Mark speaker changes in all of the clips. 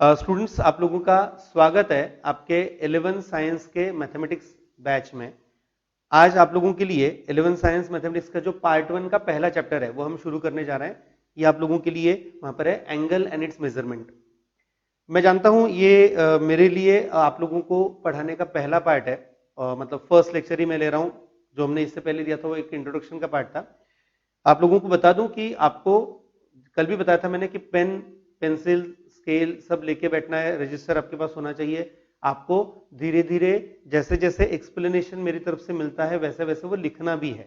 Speaker 1: Students, आप लोगों का स्वागत है आपके 11 साइंस के मैथमेटिक्स बैच में। आज आप लोगों के लिए 11 साइंस मैथमेटिक्स का जो पार्ट 1 का पहला चैप्टर है वो हम शुरू करने जा रहे हैं। ये आप लोगों के लिए वहां पर है एंगल एंड इट्स मेजरमेंट। मैं जानता हूं ये मेरे लिए आप लोगों को पढ़ाने का पहला पार्ट है। मतलब फर्स्ट लेक्चर ही मैं ले रहा हूं। जो हमने इससे पहले दिया था वो एक इंट्रोडक्शन का पार्ट था। आप लोगों को बता दूं कि आपको कल भी बताया था मैंने कि पेन, पेंसिल, स्केल सब लेके बैठना है, रजिस्टर आपके पास होना चाहिए। आपको धीरे धीरे जैसे जैसे एक्सप्लेनेशन मेरी तरफ से मिलता है वैसे वैसे वो लिखना भी है।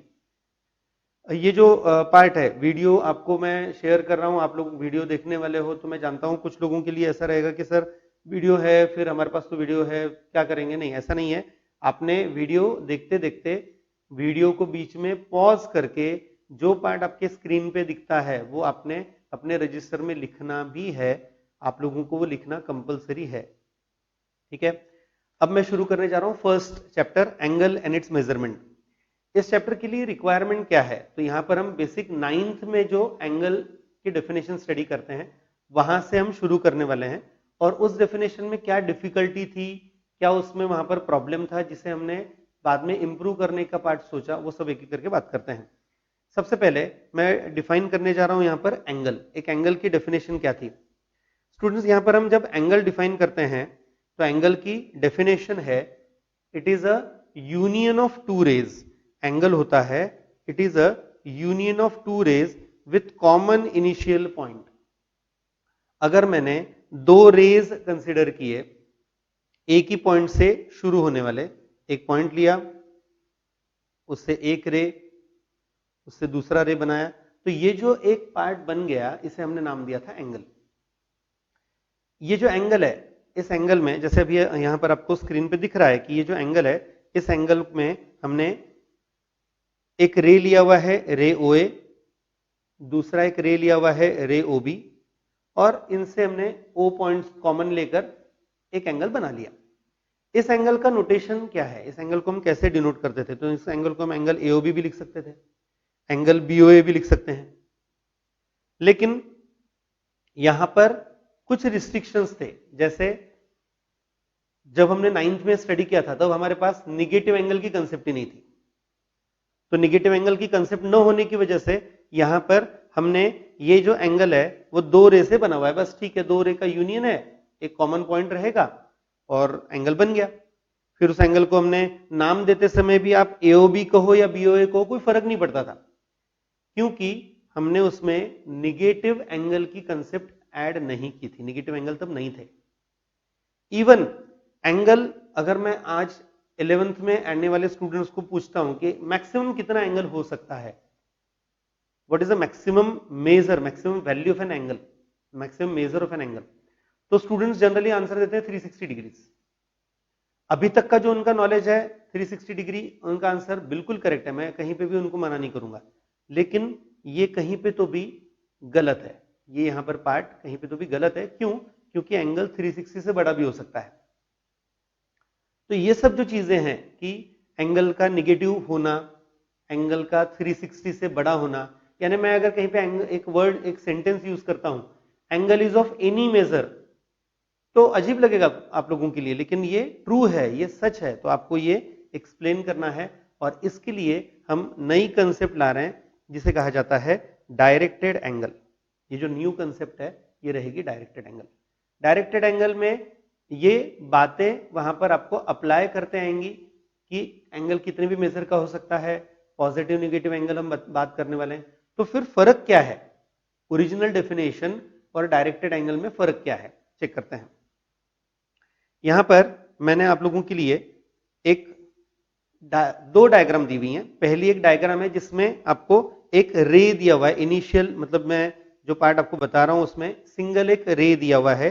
Speaker 1: ये जो पार्ट है वीडियो आपको मैं शेयर कर रहा हूं, आप लोग वीडियो देखने वाले हो तो मैं जानता हूं कुछ लोगों के लिए ऐसा रहेगा कि सर वीडियो है फिर हमारे पास तो वीडियो है क्या करेंगे। नहीं, ऐसा नहीं है। आपने वीडियो देखते देखते वीडियो को बीच में पॉज करके जो पार्ट आपके स्क्रीन पे दिखता है वो आपने अपने रजिस्टर में लिखना भी है। आप लोगों को वो लिखना कंपलसरी है, ठीक है। अब मैं शुरू करने जा रहा हूं first chapter angle and it's measurement. इस चैप्टर के लिए रिक्वायरमेंट क्या है, तो यहां पर हम बेसिक 9th में जो एंगल की डेफिनेशन स्टडी करते हैं वहां से हम शुरू करने वाले हैं। और उस डेफिनेशन में क्या डिफिकल्टी थी, क्या उसमें वहां पर प्रॉब्लम था जिसे हमने बाद में इंप्रूव करने का पार्ट सोचा, वो सब एक एक करके बात करते हैं। सबसे पहले मैं डिफाइन करने जा रहा हूं यहां पर एंगल। एक एंगल की डेफिनेशन क्या थी स्टूडेंट्स। यहां पर हम जब एंगल डिफाइन करते हैं तो एंगल की डेफिनेशन है it is a union of two rays. Angle होता है it is a union of two rays with common initial point. अगर मैंने दो रेज कंसिडर किए, एक ही पॉइंट से शुरू होने वाले, एक पॉइंट लिया, उससे एक रे, उससे दूसरा रे बनाया, तो ये जो एक पार्ट बन गया इसे हमने नाम दिया था एंगल। ये जो एंगल है, इस एंगल में जैसे अभी यहां पर आपको स्क्रीन पे दिख रहा है कि ये जो एंगल है, इस एंगल में हमने एक रे लिया हुआ है रे ओ ए, दूसरा एक रे लिया हुआ है रे ओ बी, और इनसे हमने ओ पॉइंट्स कॉमन लेकर एक एंगल बना लिया। इस एंगल का नोटेशन क्या है, इस एंगल को हम कैसे डिनोट करते थे, तो इस एंगल को हम एंगल एओबी भी लिख सकते थे, एंगल बीओए भी लिख सकते हैं। लेकिन यहां पर कुछ रिस्ट्रिक्शंस थे। जैसे जब हमने 9th में स्टडी किया था तब हमारे पास निगेटिव एंगल की कंसेप्ट ही नहीं थी। तो निगेटिव एंगल की कंसेप्ट न होने की वजह से यहां पर हमने ये जो एंगल है वो दो रे से बना हुआ है, बस ठीक है, दो रे का यूनियन है, एक कॉमन पॉइंट रहेगा और एंगल बन गया। फिर उस एंगल को हमने नाम देते समय भी आप एओबी कहो या बीओए कहो कोई फर्क नहीं पड़ता था, क्योंकि हमने उसमें निगेटिव एंगल की कंसेप्ट ऐड नहीं की थी। निगेटिव एंगल तब नहीं थे। इवन एंगल, अगर मैं आज 11th में आने वाले स्टूडेंट्स को पूछता हूं कि मैक्सिमम कितना एंगल हो सकता है, what is the maximum measure, maximum value of an angle, maximum measure of an angle, तो स्टूडेंट्स जनरली आंसर देते हैं 360 डिग्रीज। अभी तक का जो उनका नॉलेज है 360 डिग्री, उनका आंसर बिल्कुल करेक्ट है, मैं कहीं पे भी उनको मना नहीं करूंगा। लेकिन ये कहीं पे तो भी गलत है, ये यहां पर पार्ट कहीं पे तो भी गलत है। क्यों? क्योंकि एंगल 360 से बड़ा भी हो सकता है। तो ये सब जो चीजें हैं कि एंगल का निगेटिव होना, एंगल का 360 से बड़ा होना, यानी मैं अगर कहीं पे एक वर्ड, एक सेंटेंस यूज करता हूं angle is of any measure, तो अजीब लगेगा आप लोगों के लिए, लेकिन ये ट्रू है, ये सच है, तो आपको ये एक्सप्लेन करना है। और इसके लिए हम नई कंसेप्ट ला रहे हैं जिसे कहा जाता है डायरेक्टेड एंगल। ये जो न्यू कंसेप्ट है ये रहेगी डायरेक्टेड एंगल। डायरेक्टेड एंगल में ये बातें वहां पर आपको अप्लाई करते आएंगी कि एंगल कितने भी मेजर का हो सकता है, पॉजिटिव निगेटिव एंगल हम बात करने वाले हैं। तो फिर फर्क क्या है, ओरिजिनल डेफिनेशन और डायरेक्टेड एंगल में फर्क क्या है, चेक करते हैं। यहां पर मैंने आप लोगों के लिए एक दो डायग्राम दी हुई हैं। पहली एक डायग्राम है जिसमें आपको एक रे दिया हुआ है इनिशियल, मतलब मैं जो पार्ट आपको बता रहा हूं उसमें सिंगल एक रे दिया हुआ है,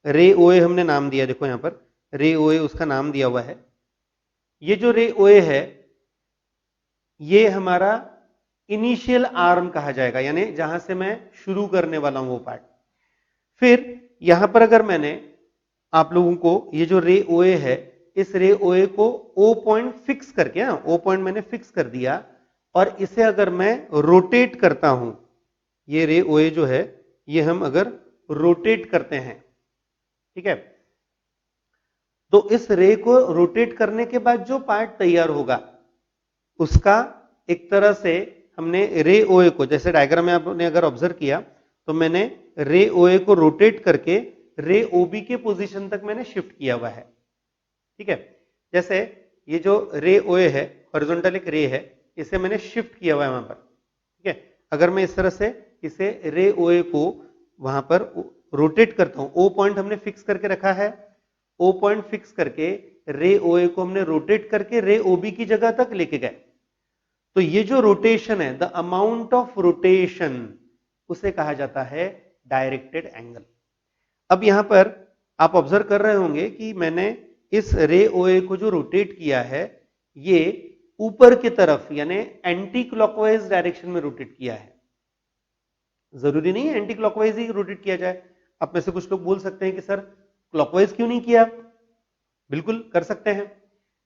Speaker 1: रे ओए हमने नाम दिया, देखो यहां पर रे ओए उसका नाम दिया हुआ है। ये जो रे ओए है ये हमारा इनिशियल आर्म कहा जाएगा, यानी जहां से मैं शुरू करने वाला हूं वो पार्ट। फिर यहां पर अगर मैंने आप लोगों को ये जो रे ओए है, इस रे ओए को ओ पॉइंट फिक्स करके, ओ पॉइंट मैंने फिक्स कर दिया, और इसे अगर मैं रोटेट करता हूं, ये रे ओए जो है ये हम अगर रोटेट करते हैं ठीक है। तो इस रे को रोटेट करने के बाद जो पार्ट तैयार होगा उसका एक तरह से हमने रे ओए को, जैसे डायग्राम में आपने अगर ऑब्जर्व किया तो मैंने रे ओए को रोटेट करके रे ओबी के पोजीशन तक मैंने शिफ्ट किया हुआ है। ठीक है, जैसे ये जो रे ओए है, हॉरिजॉन्टल एक रे है, इसे मैंने शिफ्ट किया हुआ है वहां पर। ठीक है, अगर मैं इस तरह से इसे रे ओए को वहां पर रोटेट करता हूं, ओ पॉइंट हमने फिक्स करके रखा है, ओ पॉइंट फिक्स करके रे ओए को हमने रोटेट करके रे ओबी की जगह तक लेके गए। तो ये जो रोटेशन है, द अमाउंट ऑफ रोटेशन, उसे कहा जाता है डायरेक्टेड एंगल। अब यहां पर आप ऑब्जर्व कर रहे होंगे कि मैंने इस रे ओए को जो रोटेट किया है, ये ऊपर की तरफ यानी एंटी क्लॉकवाइज डायरेक्शन में रोटेट किया है। जरूरी नहीं है एंटी क्लॉकवाइज ही रोटेट किया जाए। आप में से कुछ लोग बोल सकते हैं कि सर क्लॉकवाइज क्यों नहीं किया? बिल्कुल कर सकते हैं,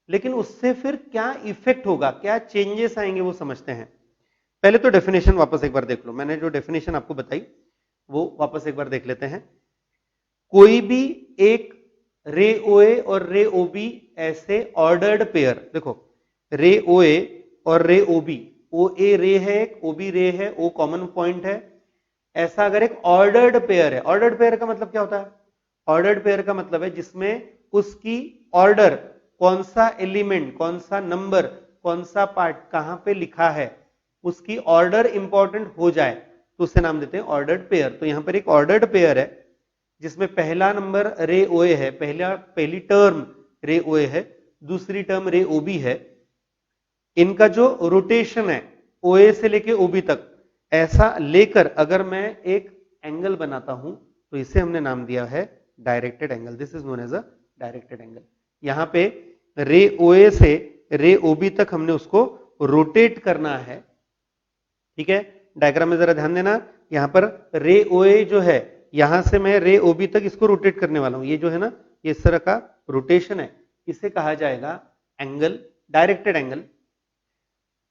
Speaker 1: लेकिन उससे फिर क्या इफेक्ट होगा, क्या चेंजेस आएंगे, वो समझते हैं। पहले तो डेफिनेशन वापस एक बार देख लो, मैंने जो डेफिनेशन आपको बताई वो वापस एक बार देख लेते हैं। कोई भी एक रे ओए और रे ओबी ऐसे ऑर्डर्ड पेयर, देखो रे ओए और रे ओबी, ओ ए रे है, एक ओबी रे है, ओ कॉमन पॉइंट है, ऐसा अगर एक ऑर्डर्ड पेयर है, ऑर्डर्ड पेयर का मतलब क्या होता है? ऑर्डर्ड पेयर का मतलब है जिसमें उसकी ऑर्डर, कौन सा एलिमेंट, कौन सा नंबर, कौन सा पार्ट कहां पे लिखा है, उसकी ऑर्डर इंपॉर्टेंट हो जाए तो उसे नाम देते हैं ऑर्डर्ड पेयर। तो यहां पर एक ऑर्डर्ड पेयर है जिसमें पहला नंबर रे ओए है, पहली टर्म रे ओए है, दूसरी टर्म रे ओबी है। इनका जो रोटेशन है ओए से लेके ओबी तक, ऐसा लेकर अगर मैं एक एंगल बनाता हूं तो इसे हमने नाम दिया है directed angle. This is known as a directed angle. यहां पे रे ओए से रे ओबी तक हमने उसको रोटेट करना है। ठीक है, डायग्राम में जरा ध्यान देना, यहां पर रे ओए जो है, यहां से मैं रे ओबी तक इसको रोटेट करने वाला हूं। ये जो है ना, ये इस तरह का रोटेशन है, इसे कहा जाएगा angle, directed angle.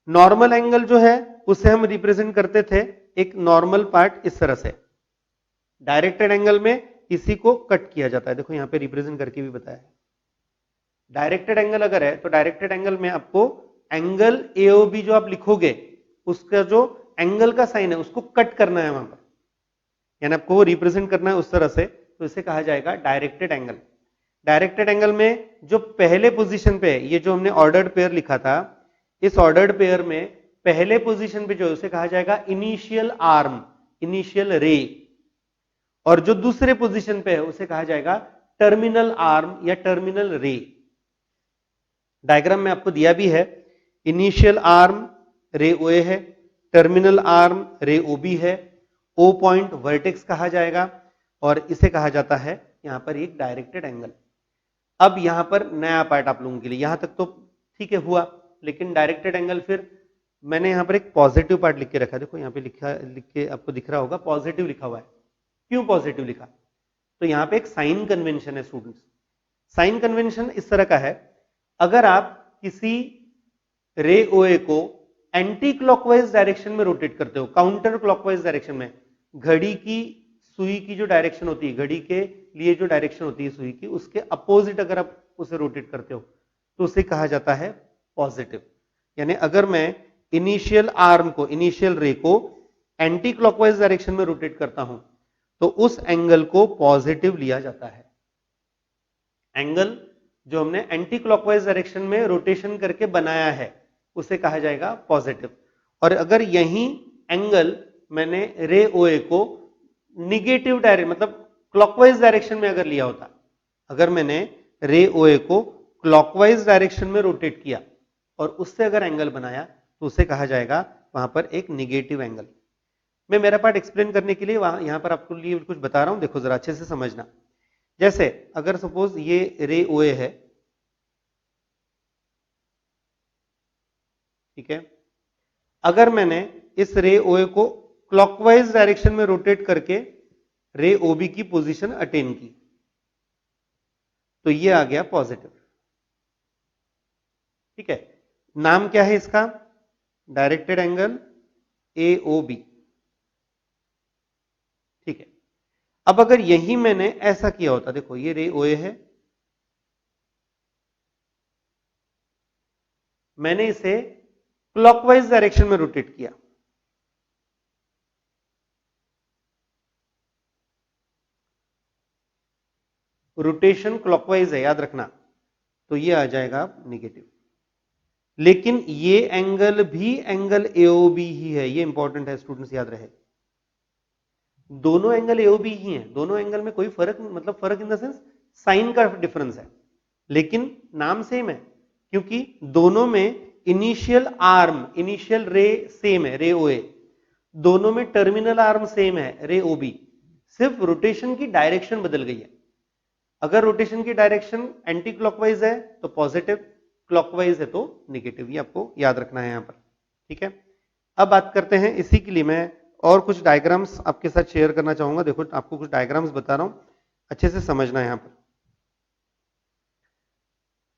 Speaker 1: Normal angle जो है उसे हम रिप्रेजेंट करते थे एक नॉर्मल पार्ट इस तरह से। डायरेक्टेड एंगल में इसी को कट किया जाता है, देखो यहां पे रिप्रेजेंट करके भी बताया है। डायरेक्टेड एंगल अगर है तो डायरेक्टेड एंगल में आपको एंगल एओबी जो आप लिखोगे, उसका जो एंगल का साइन है उसको कट करना है वहां पर, यानी आपको वो रिप्रेजेंट करना है उस तरह से, तो इसे कहा जाएगा डायरेक्टेड एंगल। डायरेक्टेड एंगल में जो पहले पोजीशन पे है, ये जो हमने ऑर्डर्ड पेयर लिखा था, इस ऑर्डर्ड पेयर में पहले पोजीशन पे जो है उसे कहा जाएगा इनिशियल आर्म, इनिशियल रे, और जो दूसरे पोजीशन पे है उसे कहा जाएगा टर्मिनल आर्म या टर्मिनल रे। डायग्राम में आपको दिया भी है, इनिशियल आर्म रे ओए है, टर्मिनल आर्म रे ओबी है, ओ पॉइंट वर्टेक्स कहा जाएगा, और इसे कहा जाता है यहां पर एक डायरेक्टेड एंगल। अब यहां पर नया पार्ट आप लोगों के लिए, यहां तक तो ठीक है हुआ, लेकिन डायरेक्टेड एंगल फिर मैंने यहां पर एक पॉजिटिव पार्ट लिख के रखा, देखो यहां पे लिख के आपको दिख रहा होगा पॉजिटिव लिखा हुआ है। क्यों पॉजिटिव लिखा? तो यहां पे एक साइन कन्वेंशन है स्टूडेंट्स। साइन कन्वेंशन इस तरह का है, अगर आप किसी रे ओए को एंटी क्लॉकवाइज डायरेक्शन में रोटेट करते हो, काउंटर क्लॉकवाइज डायरेक्शन में, घड़ी की सुई की जो डायरेक्शन होती है, घड़ी के लिए जो डायरेक्शन होती है सुई की, उसके अपोजिट अगर आप उसे रोटेट करते हो तो उसे कहा जाता है पॉजिटिव। यानी अगर मैं इनिशियल आर्म को, इनिशियल रे को एंटी क्लॉकवाइज डायरेक्शन में रोटेट करता हूं तो उस एंगल को पॉजिटिव लिया जाता है। एंगल जो हमने एंटी क्लॉकवाइज डायरेक्शन में रोटेशन करके बनाया है उसे कहा जाएगा पॉजिटिव। और अगर यही एंगल मैंने रे ओए को निगेटिव डायरेक्शन मतलब क्लॉकवाइज डायरेक्शन में अगर लिया होता, अगर मैंने रे ओए को क्लॉकवाइज डायरेक्शन में रोटेट किया और उससे अगर एंगल बनाया तो उसे कहा जाएगा वहां पर एक निगेटिव एंगल। मैं मेरा पार्ट एक्सप्लेन करने के लिए वहां यहां पर आपको लिए कुछ बता रहा हूं, देखो जरा अच्छे से समझना। जैसे अगर सपोज ये रे ओए है, ठीक है, अगर मैंने इस रे ओए को क्लॉकवाइज डायरेक्शन में रोटेट करके रे ओबी की पोजीशन अटेन की तो ये आ गया पॉजिटिव। ठीक है, नाम क्या है इसका? Directed angle A O B. ठीक है, अब अगर यही मैंने ऐसा किया होता, देखो ये रे ओए है, मैंने इसे क्लॉकवाइज डायरेक्शन में रोटेट किया, रोटेशन क्लॉकवाइज है याद रखना, तो ये आ जाएगा नेगेटिव। लेकिन ये एंगल भी एंगल एओबी ही है, ये इंपॉर्टेंट है स्टूडेंट्स, याद रहे। दोनों एंगल एओबी ही हैं, दोनों एंगल में कोई फर्क, मतलब फर्क इन द सेंस साइन का डिफरेंस है, लेकिन नाम सेम है, क्योंकि दोनों में इनिशियल आर्म, इनिशियल रे सेम है, रे ओए, दोनों में टर्मिनल आर्म सेम है, रे ओबी, सिर्फ रोटेशन की डायरेक्शन बदल गई है। अगर रोटेशन की डायरेक्शन एंटी क्लॉकवाइज है तो पॉजिटिव, क्लॉकवाइज है तो निगेटिव, ये आपको याद रखना है यहां पर, ठीक है। अब बात करते हैं, इसी के लिए मैं और कुछ डायग्राम्स आपके साथ शेयर करना चाहूंगा। देखो आपको कुछ डायग्राम्स बता रहा हूं, अच्छे से समझना है यहां पर।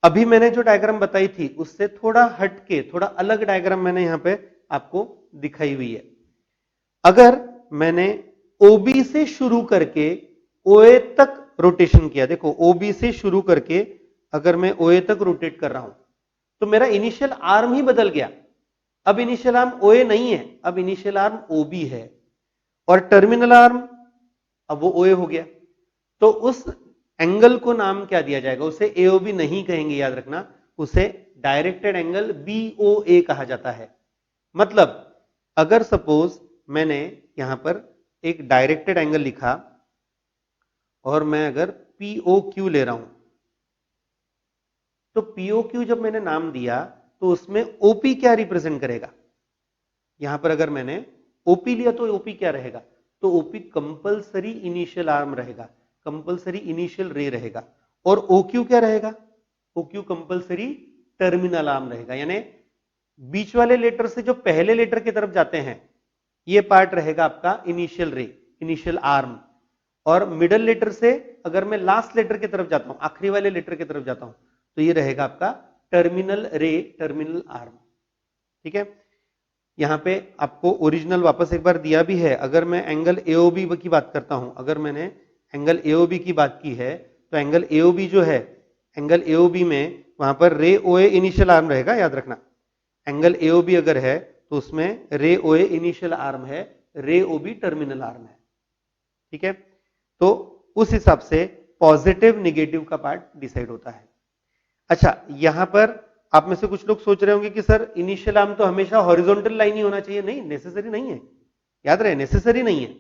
Speaker 1: अभी मैंने जो डायग्राम बताई थी उससे थोड़ा हटके, थोड़ा अलग डायग्राम मैंने यहां पे आपको दिखाई हुई है। अगर मैंने ओबी से शुरू करके ओए तक रोटेशन किया, देखो ओबी से शुरू करके अगर मैं ओए तक रोटेट कर रहा हूं तो मेरा इनिशियल आर्म ही बदल गया। अब इनिशियल आर्म ओए नहीं है, अब इनिशियल आर्म ओबी है, और टर्मिनल आर्म अब वो ओए हो गया। तो उस एंगल को नाम क्या दिया जाएगा, उसे एओबी नहीं कहेंगे, याद रखना, उसे डायरेक्टेड एंगल बीओए कहा जाता है। मतलब अगर सपोज मैंने यहां पर एक डायरेक्टेड एंगल लिखा और मैं अगर पीओक्यू ले रहा हूं, तो पीओक्यू जब मैंने नाम दिया तो उसमें ओपी क्या रिप्रेजेंट करेगा, यहां पर अगर मैंने ओपी लिया तो ओपी क्या रहेगा, तो ओपी कंपलसरी इनिशियल आर्म रहेगा, कंपलसरी इनिशियल रे रहेगा, और ओक्यू क्या रहेगा, ओक्यू कंपलसरी टर्मिनल आर्म रहेगा। यानी बीच वाले लेटर से जो पहले लेटर की तरफ जाते हैं ये पार्ट रहेगा आपका इनिशियल रे, इनिशियल आर्म, और मिडल लेटर से अगर मैं लास्ट लेटर की तरफ जाता हूं, आखिरी वाले लेटर की तरफ जाता हूं, तो ये रहेगा आपका टर्मिनल रे, टर्मिनल आर्म, ठीक है। यहां पे आपको ओरिजिनल वापस एक बार दिया भी है। अगर मैं एंगल एओबी की बात करता हूं, अगर मैंने एंगल एओबी की बात की है, तो एंगल एओबी जो है, एंगल एओबी में वहां पर रे ओए इनिशियल आर्म रहेगा, याद रखना। एंगल एओबी अगर है तो उसमें रे ओए इनिशियल आर्म है, रे ओबी टर्मिनल आर्म है, ठीक है। तो उस हिसाब से पॉजिटिव निगेटिव का पार्ट डिसाइड होता है। अच्छा, यहां पर आप में से कुछ लोग सोच रहे होंगे कि सर इनिशियल आर्म तो हमेशा हॉरिजॉन्टल लाइन ही होना चाहिए। नहीं, नेसेसरी नहीं है, याद रहे, नेसेसरी नहीं है।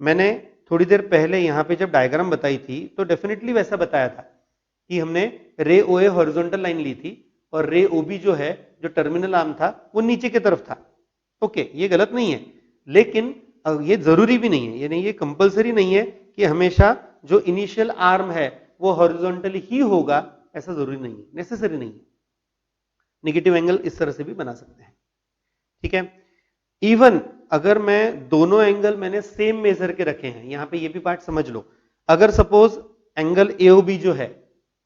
Speaker 1: मैंने थोड़ी देर पहले यहां पे जब डायग्राम बताई थी तो डेफिनेटली वैसा बताया था कि हमने रे ओए हॉरिजॉन्टल लाइन ली थी और रे ओबी जो है, जो टर्मिनल आर्म था, वो नीचे की तरफ था। ओके, ये गलत नहीं है, लेकिन ये जरूरी भी नहीं है, यानी ये कंपलसरी नहीं है कि हमेशा जो इनिशियल आर्म है वो हॉरिजॉन्टली ही होगा, ऐसा जरूरी नहीं है, नेसेसरी नहीं है। नेगेटिव एंगल इस तरह से भी बना सकते हैं, ठीक है। इवन अगर मैं दोनों एंगल मैंने सेम मेजर के रखे हैं, यहां पे ये भी पार्ट समझ लो। अगर सपोज एंगल एओबी जो है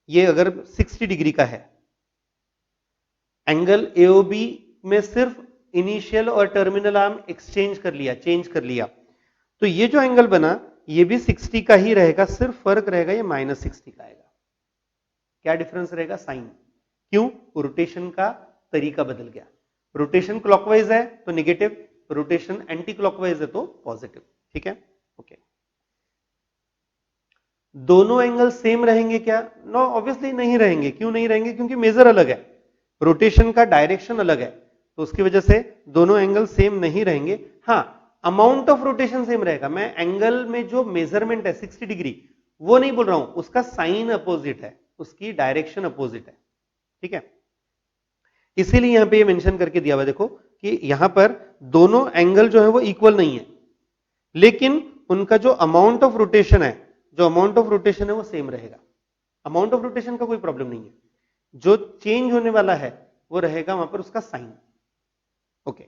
Speaker 1: ये अगर 60 डिग्री का है, एंगल एओबी में सिर्फ इनिशियल और टर्मिनल आर्म एक्सचेंज कर लिया, चेंज कर लिया, तो ये जो एंगल बना ये भी 60 का ही रहेगा, सिर्फ फर्क रहेगा ये -60 का आएगा। क्या डिफरेंस रहेगा, साइन। क्यों, रोटेशन का तरीका बदल गया। रोटेशन क्लॉकवाइज है तो निगेटिव, रोटेशन एंटी क्लॉकवाइज है तो पॉजिटिव, ठीक है। ओके, दोनों एंगल सेम रहेंगे क्या, नो ऑब्वियसली नहीं रहेंगे। क्यों नहीं रहेंगे, क्योंकि मेजर अलग है, रोटेशन का डायरेक्शन अलग है, तो उसकी वजह से दोनों एंगल सेम नहीं रहेंगे। हाँ, अमाउंट ऑफ रोटेशन सेम रहेगा। मैं एंगल में जो मेजरमेंट है 60 डिग्री वो नहीं बोल रहा हूं, उसका साइन अपोजिट है, उसकी डायरेक्शन अपोजिट है, ठीक है। इसीलिए यहां पे ये मेंशन करके दिया हुआ, देखो कि यहां पर दोनों एंगल जो है वो इक्वल नहीं है, लेकिन उनका जो अमाउंट ऑफ रोटेशन है, जो अमाउंट ऑफ रोटेशन है वो सेम रहेगा। अमाउंट ऑफ रोटेशन का कोई प्रॉब्लम नहीं है, जो चेंज होने वाला है वो रहेगा वहां पर उसका साइन। ओके,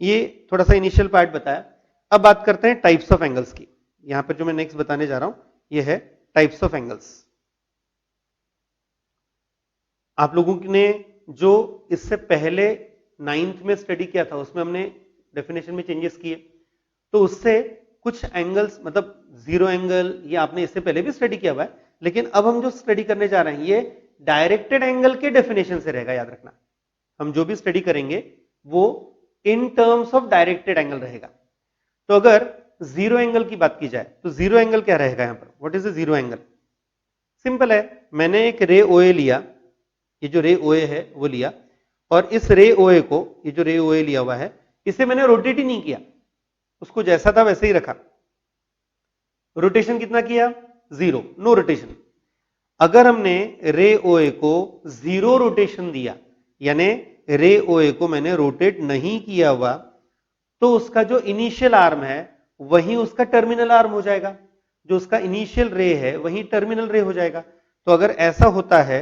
Speaker 1: ये थोड़ा सा इनिशियल पार्ट बताया। अब बात करते हैं टाइप्स ऑफ एंगल्स की। यहां पर जो मैं नेक्स्ट बताने जा रहा हूं ये है टाइप्स ऑफ एंगल्स। आप लोगों ने जो इससे पहले 9th में स्टडी किया था उसमें हमने डेफिनेशन में चेंजेस किए, तो उससे कुछ एंगल्स, मतलब जीरो एंगल ये आपने इससे पहले भी स्टडी किया हुआ है, लेकिन अब हम जो स्टडी करने जा रहे हैं ये डायरेक्टेड एंगल के डेफिनेशन से रहेगा, याद रखना। हम जो भी स्टडी करेंगे वो in terms of directed angle रहेगा। तो अगर जीरो एंगल की बात की जाए तो जीरो एंगल क्या रहेगा यहां पर? What is the zero angle? Simple है, मैंने एक रे ओए लिया, ये जो रे ओए है वो लिया, और इस रे ओए को, ये जो रे ओए लिया हुआ है, इसे मैंने रोटेट ही नहीं किया, उसको जैसा था वैसे ही रखा। रोटेशन कितना किया? Zero, no rotation. अगर हमने रे ओए को जीरो रोटेशन दिया, यानी रे ओए को मैंने रोटेट नहीं किया हुआ, तो उसका जो इनिशियल आर्म है वही उसका टर्मिनल आर्म हो जाएगा, जो उसका इनिशियल रे है वही टर्मिनल रे हो जाएगा। तो अगर ऐसा होता है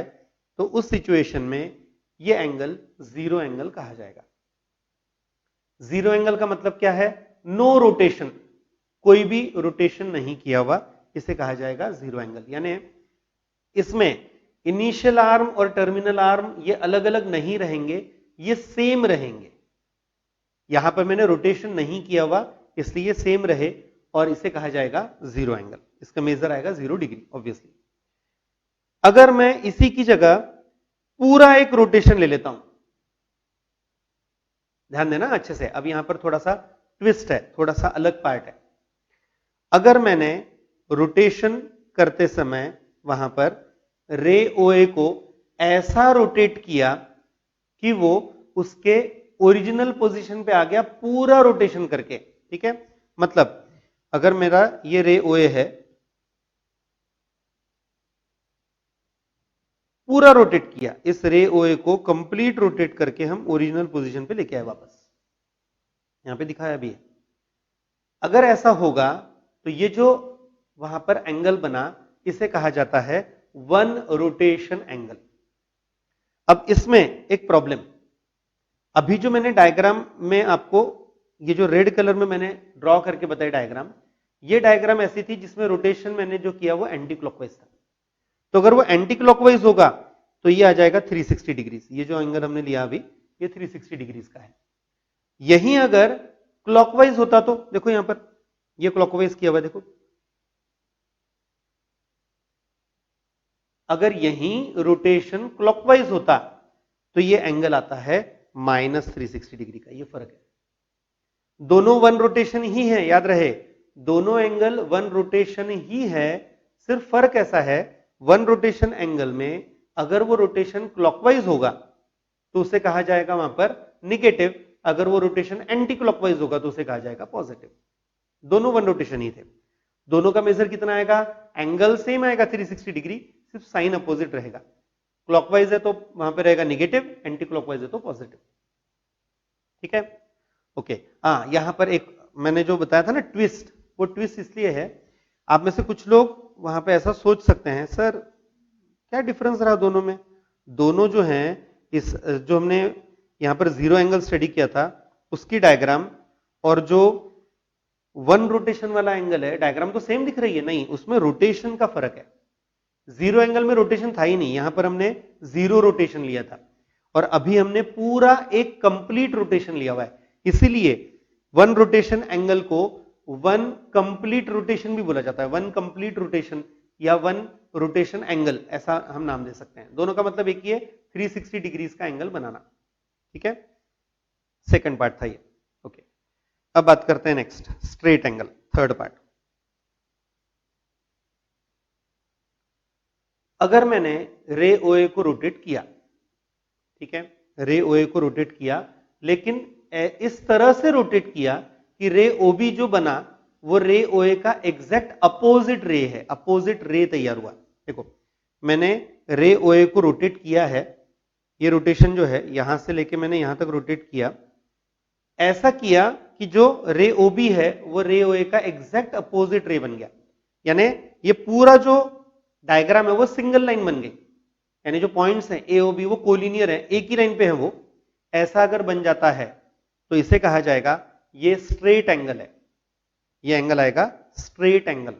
Speaker 1: तो उस सिचुएशन में ये एंगल जीरो एंगल कहा जाएगा। जीरो एंगल का मतलब क्या है? नो रोटेशन, कोई भी रोटेशन नहीं किया हुआ, इसे कहा जाएगा जीरो एंगल। यानी इसमें इनिशियल आर्म और टर्मिनल आर्म ये अलग अलग नहीं रहेंगे, ये सेम रहेंगे। यहां पर मैंने रोटेशन नहीं किया हुआ इसलिए सेम रहे, और इसे कहा जाएगा जीरो एंगल। इसका मेजर आएगा 0 डिग्री ऑब्वियसली। अगर मैं इसी की जगह पूरा एक रोटेशन ले लेता हूं, ध्यान देना अच्छे से, अब यहां पर थोड़ा सा ट्विस्ट है, थोड़ा सा अलग पार्ट है। अगर मैंने रोटेशन करते समय वहां पर रे ओए को ऐसा रोटेट किया कि वो उसके ओरिजिनल पोजीशन पे आ गया पूरा रोटेशन करके, ठीक है? मतलब अगर मेरा ये रे ओए है, पूरा रोटेट किया, इस रे ओए को कंप्लीट रोटेट करके हम ओरिजिनल पोजीशन पे लेके आए वापस, यहां पे दिखाया भी है। अगर ऐसा होगा तो ये जो वहां पर एंगल बना इसे कहा जाता है वन रोटेशन एंगल। अब इसमें एक प्रॉब्लम, अभी जो मैंने डायग्राम में आपको ये जो रेड कलर में मैंने ड्रॉ करके बताया डायग्राम, ये डायग्राम ऐसी थी जिसमें रोटेशन मैंने जो किया वो एंटी क्लॉकवाइज था। तो अगर वो एंटी क्लॉकवाइज होगा तो ये आ जाएगा 360 डिग्री। ये जो एंगल हमने लिया अभी ये 360 डिग्री का है। यही अगर क्लॉकवाइज होता तो देखो यहां पर ये क्लॉकवाइज किया हुआ, देखो अगर यही रोटेशन क्लॉकवाइज होता तो ये एंगल आता है -360 डिग्री का। ये फर्क है, दोनों वन रोटेशन ही है, याद रहे दोनों एंगल वन रोटेशन ही है, सिर्फ फर्क ऐसा है वन रोटेशन एंगल में अगर वो रोटेशन क्लॉकवाइज होगा तो उसे कहा जाएगा वहां पर निगेटिव, अगर वो रोटेशन एंटी क्लॉकवाइज होगा तो उसे कहा जाएगा पॉजिटिव। दोनों वन रोटेशन ही थे। दोनों का मेजर कितना आएगा? एंगल सेम आएगा 360 डिग्री, सिर्फ साइन अपोजिट रहेगा। क्लॉकवाइज है तो वहां पे रहेगा निगेटिव, एंटी क्लॉकवाइज है तो पॉजिटिव, ठीक है? ओके, हाँ यहां पर एक मैंने जो बताया था ना ट्विस्ट, वो ट्विस्ट इसलिए है, आप में से कुछ लोग वहां पे ऐसा सोच सकते हैं सर क्या डिफरेंस रहा दोनों में? दोनों जो हैं, इस जो हमने यहां पर जीरो एंगल स्टडी किया था उसकी डायग्राम और जो वन रोटेशन वाला एंगल है, डायग्राम तो सेम दिख रही है, नहीं उसमें रोटेशन का फर्क है। जीरो एंगल में रोटेशन था ही नहीं, यहां पर हमने जीरो रोटेशन लिया था, और अभी हमने पूरा एक कंप्लीट रोटेशन लिया हुआ है। इसीलिए वन रोटेशन एंगल को वन कंप्लीट रोटेशन भी बोला जाता है, वन कंप्लीट रोटेशन या वन रोटेशन एंगल, ऐसा हम नाम दे सकते हैं। दोनों का मतलब एक ही है, 360 डिग्रीज का एंगल बनाना, ठीक है? सेकंड पार्ट था ये। ओके, अब बात करते हैं next, straight angle, third part. अगर मैंने रे ओए को रोटेट किया, ठीक है, रे ओए को रोटेट किया, लेकिन इस तरह से रोटेट किया कि रे ओबी जो बना वो रे ओए का एग्जैक्ट अपोजिट रे है, अपोजिट रे तैयार हुआ। देखो मैंने रे ओए को रोटेट किया है, ये रोटेशन जो है यहां से लेके मैंने यहां तक रोटेट किया, ऐसा किया कि जो रे ओबी है वो रे ओए का एग्जैक्ट अपोजिट रे बन गया, यानी ये पूरा जो डायग्राम है वो सिंगल लाइन बन गई, यानी जो पॉइंट्स हैं ए ओ बी वो कोलिनियर है, एक ही लाइन पे है वो। ऐसा अगर बन जाता है तो इसे कहा जाएगा ये स्ट्रेट एंगल है, ये एंगल आएगा स्ट्रेट एंगल।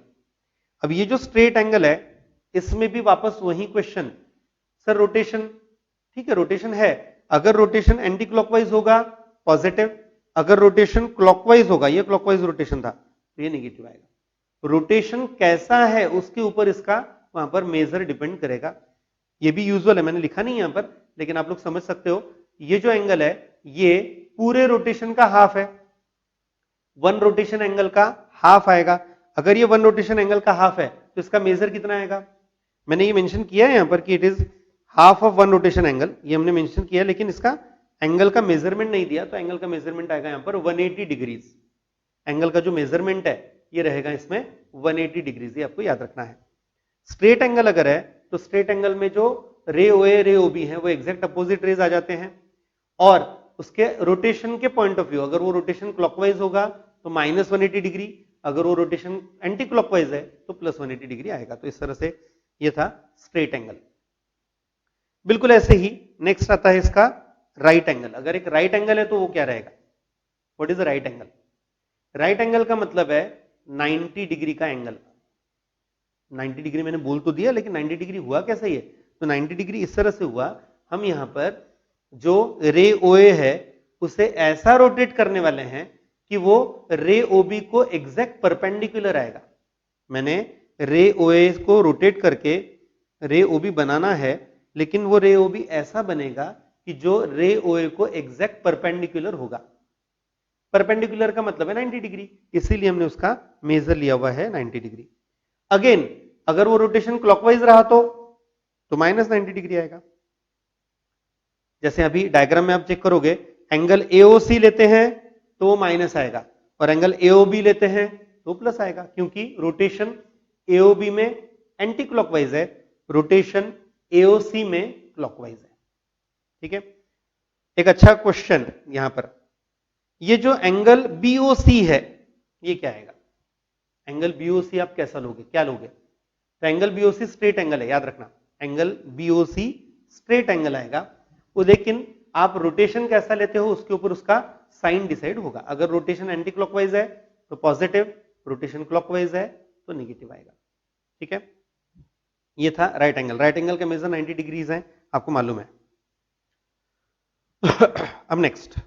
Speaker 1: अब ये जो स्ट्रेट एंगल है इसमें भी वापस वही क्वेश्चन, सर रोटेशन, ठीक है रोटेशन है, अगर रोटेशन एंटी क्लॉकवाइज होगा पॉजिटिव, अगर रोटेशन क्लॉकवाइज होगा, ये क्लॉकवाइज रोटेशन था, तो ये निगेटिव आएगा। रोटेशन कैसा है उसके ऊपर इसका वहां पर मेजर डिपेंड करेगा। ये भी यूजुअल है, मैंने लिखा नहीं यहां पर, लेकिन आप लोग समझ सकते हो। ये जो एंगल है ये पूरे रोटेशन का हाफ है, वन रोटेशन एंगल का हाफ आएगा। अगर ये वन रोटेशन एंगल का हाफ है तो इसका मेजर कितना आएगा? मैंने ये मेंशन किया है यहां पर कि it is half of one rotation angle, ये हमने मेंशन किया, लेकिन इसका एंगल का मेजरमेंट नहीं दिया, तो एंगल का मेजरमेंट आएगा यहां पर 180 डिग्रीज। एंगल का जो मेजरमेंट है ये रहेगा इसमें 180 डिग्रीज, ये आपको याद रखना है। स्ट्रेट एंगल अगर है तो स्ट्रेट एंगल में जो रे ओए रे ओबी है वो एग्जैक्ट अपोजिट रेज आ जाते हैं, और उसके रोटेशन के पॉइंट ऑफ व्यू अगर वो रोटेशन क्लॉकवाइज होगा तो -180 डिग्री, अगर वो रोटेशन एंटी क्लॉकवाइज है तो +180 डिग्री आएगा। तो इस तरह से ये था स्ट्रेट एंगल। बिल्कुल ऐसे ही नेक्स्ट आता है इसका राइट एंगल। अगर एक राइट एंगल है तो वो क्या रहेगा? What is the right angle? Right angle का मतलब है 90 डिग्री का एंगल। 90 डिग्री मैंने बोल तो दिया, लेकिन 90 डिग्री हुआ कैसे ये? तो 90 डिग्री इस तरह से हुआ, हम यहां पर जो रे ओए है उसे ऐसा रोटेट करने वाले हैं कि वो रे ओबी को एग्जैक्ट परपेंडिकुलर आएगा। मैंने रे ओए को रोटेट करके रे ओबी बनाना है, लेकिन वो रे ओबी ऐसा बनेगा कि जो रे ओए को एग्जैक्ट परपेंडिकुलर होगा। परपेंडिकुलर का मतलब है 90 डिग्री, इसीलिए हमने उसका मेजर लिया हुआ है 90 डिग्री। अगेन अगर वो रोटेशन क्लॉकवाइज रहा तो -90 डिग्री आएगा। जैसे अभी डायग्राम में आप चेक करोगे, एंगल एओसी लेते हैं तो वो माइनस आएगा, और एंगल एओबी लेते हैं तो प्लस आएगा, क्योंकि रोटेशन एओबी में एंटी क्लॉकवाइज है, रोटेशन एओसी में क्लॉकवाइज है। ठीक है, एक अच्छा क्वेश्चन यहां पर, ये जो एंगल बीओसी है ये क्या आएगा? एंगल बीओसी आप कैसा लोगे, क्या लोगे? तो एंगल बीओसी स्ट्रेट एंगल है, याद रखना, एंगल बीओसी स्ट्रेट एंगल आएगा वो, लेकिन आप रोटेशन कैसा लेते हो उसके ऊपर उसका साइन डिसाइड होगा। अगर रोटेशन एंटी क्लॉकवाइज है तो पॉजिटिव, रोटेशन क्लॉकवाइज है तो नेगेटिव आएगा। ठीक है, ये था राइट एंगल। राइट एंगल का मेजर 90 डिग्रीज है, आपको मालूम है। अब next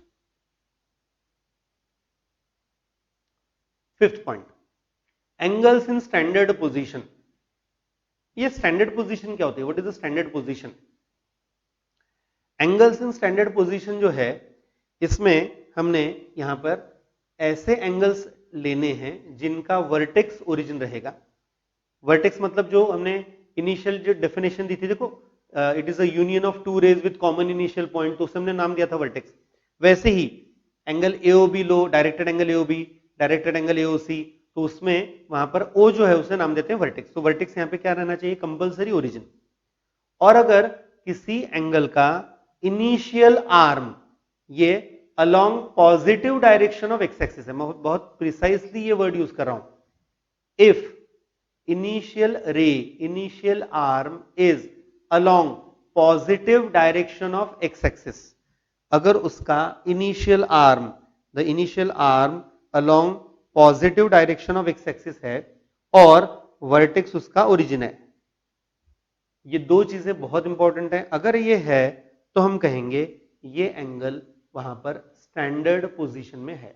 Speaker 1: fifth point, angles in standard position. ये स्टैंडर्ड पोजीशन क्या होती है? What is the standard position? Angles in standard position जो है, इसमें हमने यहां पर ऐसे एंगल्स लेने हैं जिनका वर्टेक्स ओरिजिन रहेगा। वर्टेक्स मतलब जो हमने इनिशियल जो डेफिनेशन दी थी, देखो it is a union of two rays with common initial point, तो उससे हमने नाम दिया था वर्टेक्स। वैसे ही एंगल एओबी लो, directed angle AOB, directed angle AOC, तो उसमें वहां पर ओ जो है उसे नाम देते हैं वर्टेक्स। तो वर्टेक्स यहां पे क्या रहना चाहिए? Compulsory origin. और अगर किसी एंगल का इनिशियल आर्म ये along positive direction of x axis है, मैं बहुत प्रिसाइसली ये वर्ड यूज कर रहा हूं, if initial arm is along positive direction of x axis, अगर उसका initial arm, the initial arm along positive direction of x axis है और vertex उसका origin है, ये दो चीजें बहुत इंपॉर्टेंट है। अगर ये है तो हम कहेंगे ये एंगल वहां पर स्टैंडर्ड पोजीशन में है,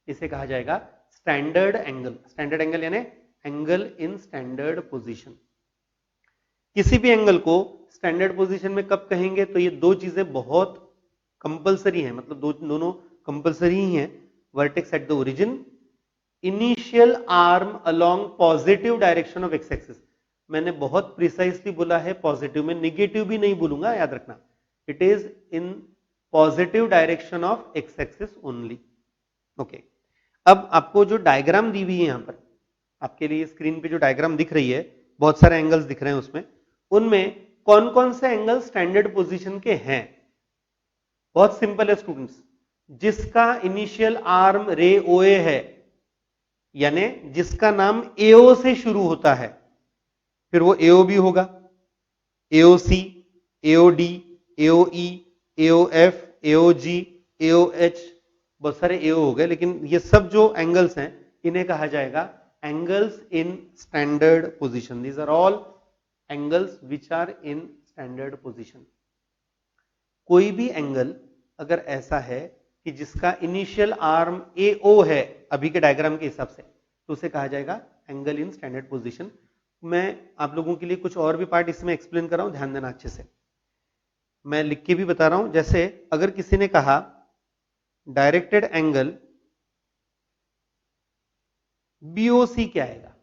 Speaker 1: इसे कहा जाएगा स्टैंडर्ड एंगल। स्टैंडर्ड एंगल यानी एंगल इन स्टैंडर्ड पोजीशन। किसी भी एंगल को स्टैंडर्ड पोजीशन में कब कहेंगे? तो ये दो चीजें बहुत कंपलसरी हैं, मतलब दोनों कंपलसरी ही हैं। Vertex at the origin, initial arm along positive direction of x axis. मैंने बहुत प्रिसाइसली बोला है पॉजिटिव में, नेगेटिव भी नहीं बोलूंगा, याद रखना, it is in positive direction of x axis only. Okay, अब आपको जो डायग्राम दी हुई है यहां पर, आपके लिए स्क्रीन पे जो डायग्राम दिख रही है, बहुत सारे एंगल्स दिख रहे हैं उसमें, उनमें कौन कौन से एंगल स्टैंडर्ड पोजीशन के हैं? बहुत सिंपल है स्टूडेंट्स, जिसका इनिशियल आर्म रे ओए है, यानी जिसका नाम एओ से शुरू होता है, फिर वो एओबी होगा, AOC, AOD, AOE, AOF, AOG, AOH, बहुत सारे एओ हो गए, लेकिन ये सब जो एंगल्स हैं इन्हें कहा जाएगा angles in standard position. These are all angles which are in standard position. कोई भी एंगल अगर ऐसा है कि जिसका इनिशियल आर्म एओ है, अभी के डायग्राम के हिसाब से, तो उसे कहा जाएगा एंगल इन स्टैंडर्ड पोजीशन। मैं आप लोगों के लिए कुछ और भी पार्ट इसमें एक्सप्लेन कर रहा हूं, ध्यान देना अच्छे से। मैं लिख के भी बता रहा हूं। जैसे अगर किसी ने कहा डायरेक्टेड एंगल बीओसी क्या आएगा,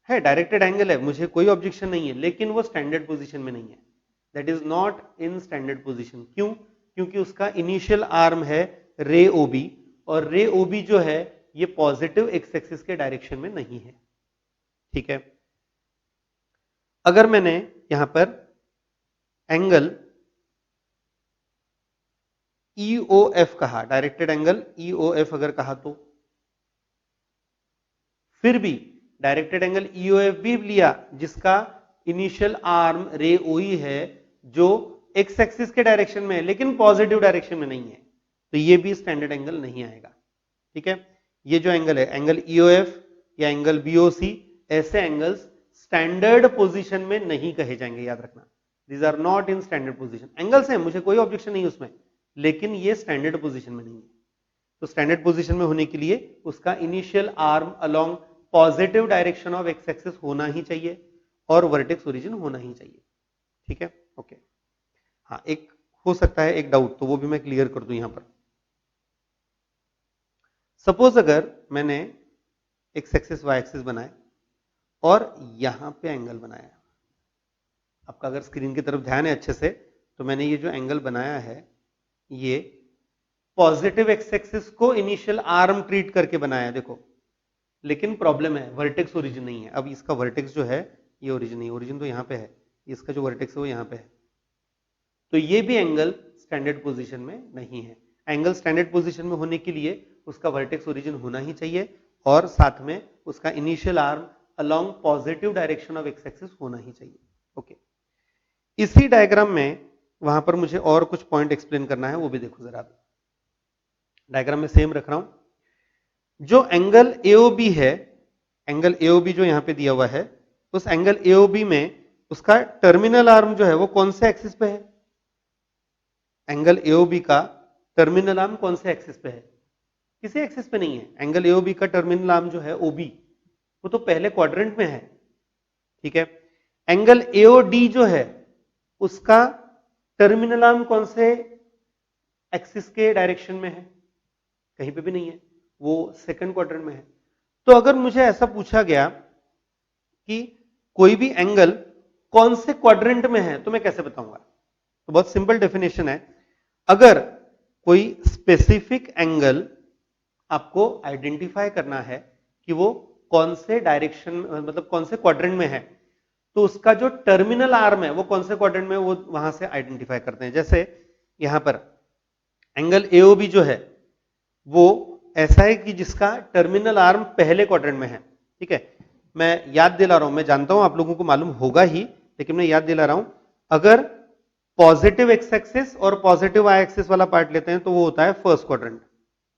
Speaker 1: है डायरेक्टेड एंगल है, मुझे कोई ऑब्जेक्शन नहीं है, लेकिन वो स्टैंडर्ड पोजीशन में नहीं है, that is not in standard position. क्यों? क्योंकि उसका इनिशियल आर्म है रे ओबी, और रे ओबी जो है ये पॉजिटिव एक्स एक्सिस के डायरेक्शन में नहीं है। ठीक है, अगर मैंने यहां पर एंगल ईओएफ कहा, डायरेक्टेड एंगल ईओएफ अगर कहा, तो फिर भी डायरेक्टेड एंगल ईओएफ भी लिया जिसका इनिशियल आर्म रे ओई है जो एक्स एक्सिस के डायरेक्शन में है लेकिन पॉजिटिव डायरेक्शन में नहीं है, तो ये भी स्टैंडर्ड एंगल नहीं आएगा। ठीक है, ये जो एंगल है एंगल ईओएफ या एंगल बीओसी, ऐसे एंगल्स स्टैंडर्ड पोजीशन में नहीं कहे जाएंगे, याद रखना। These are not in standard position. Angles हैं, मुझे कोई ऑब्जेक्शन नहीं उसमें, लेकिन ये स्टैंडर्ड पोजीशन में नहीं है। तो स्टैंडर्ड पोजीशन में होने के लिए उसका initial arm along positive direction of x axis होना ही चाहिए और वर्टेक्स ओरिजिन होना ही चाहिए। ठीक है, ओके। हाँ, एक हो सकता है एक डाउट, तो वो भी मैं क्लियर कर दूं यहां पर। सपोज अगर मैंने एक्स एक्सिस वाई एक्सिस बनाए और यहां पे एंगल बनाया, आपका अगर स्क्रीन की तरफ ध्यान है अच्छे से, तो मैंने ये जो एंगल बनाया है ये पॉजिटिव एक्स एक्सिस को इनिशियल आर्म ट्रीट करके बनाया है, देखो। लेकिन प्रॉब्लम है वर्टेक्स ओरिजिन नहीं है। अब इसका वर्टेक्स जो है ये ओरिजिन नहीं, ओरिजिन तो यहां पे है, इसका जो वर्टेक्स है वो यहां पे है, तो ये भी एंगल स्टैंडर्ड पोजीशन में नहीं है। एंगल स्टैंडर्ड पोजीशन में होने के लिए उसका वर्टेक्स ओरिजिन होना ही चाहिए और साथ में उसका initial arm along positive direction of x axis होना ही चाहिए। ओके, इसी डायग्राम में वहां पर मुझे और कुछ पॉइंट एक्सप्लेन करना है, वो भी देखो जरा। डायग्राम में सेम रख रहा हूं। जो एंगल एओबी है, एंगल एओबी जो यहां पे दिया हुआ है, उस एंगल एओबी में उसका टर्मिनल आर्म जो है वो कौन से एक्सिस पे है? एंगल एओबी का टर्मिनल आर्म कौन से एक्सिस पे है? किसी एक्सिस पे नहीं है। एंगल एओबी का टर्मिनल आर्म जो है ओबी, वो तो पहले क्वाड्रेंट में है। ठीक है, एंगल एओडी जो है उसका टर्मिनल आर्म कौन से एक्सिस के डायरेक्शन में है? कहीं पे भी नहीं है, वो सेकंड क्वाड्रेंट में है। तो अगर मुझे ऐसा पूछा गया कि कोई भी एंगल कौन से क्वाड्रेंट में है, तो मैं कैसे बताऊंगा? तो बहुत सिंपल डेफिनेशन है। अगर कोई स्पेसिफिक एंगल आपको आइडेंटिफाई करना है कि वो कौन से डायरेक्शन, मतलब कौन से क्वाड्रेंट में है, तो उसका जो टर्मिनल आर्म है वो कौन से क्वाड्रेंट में, वो वहां से आइडेंटिफाई करते हैं। जैसे यहां पर एंगल एओबी जो है वो ऐसा है कि जिसका टर्मिनल आर्म पहले क्वाड्रेंट में है। ठीक है, मैं याद दिला रहा हूं, मैं जानता हूं आप लोगों को मालूम होगा ही, लेकिन मैं याद दिला रहा हूं। अगर पॉजिटिव एक्स एक्सिस और पॉजिटिव वाई एक्सिस वाला पार्ट लेते हैं तो वो होता है फर्स्ट क्वाड्रेंट।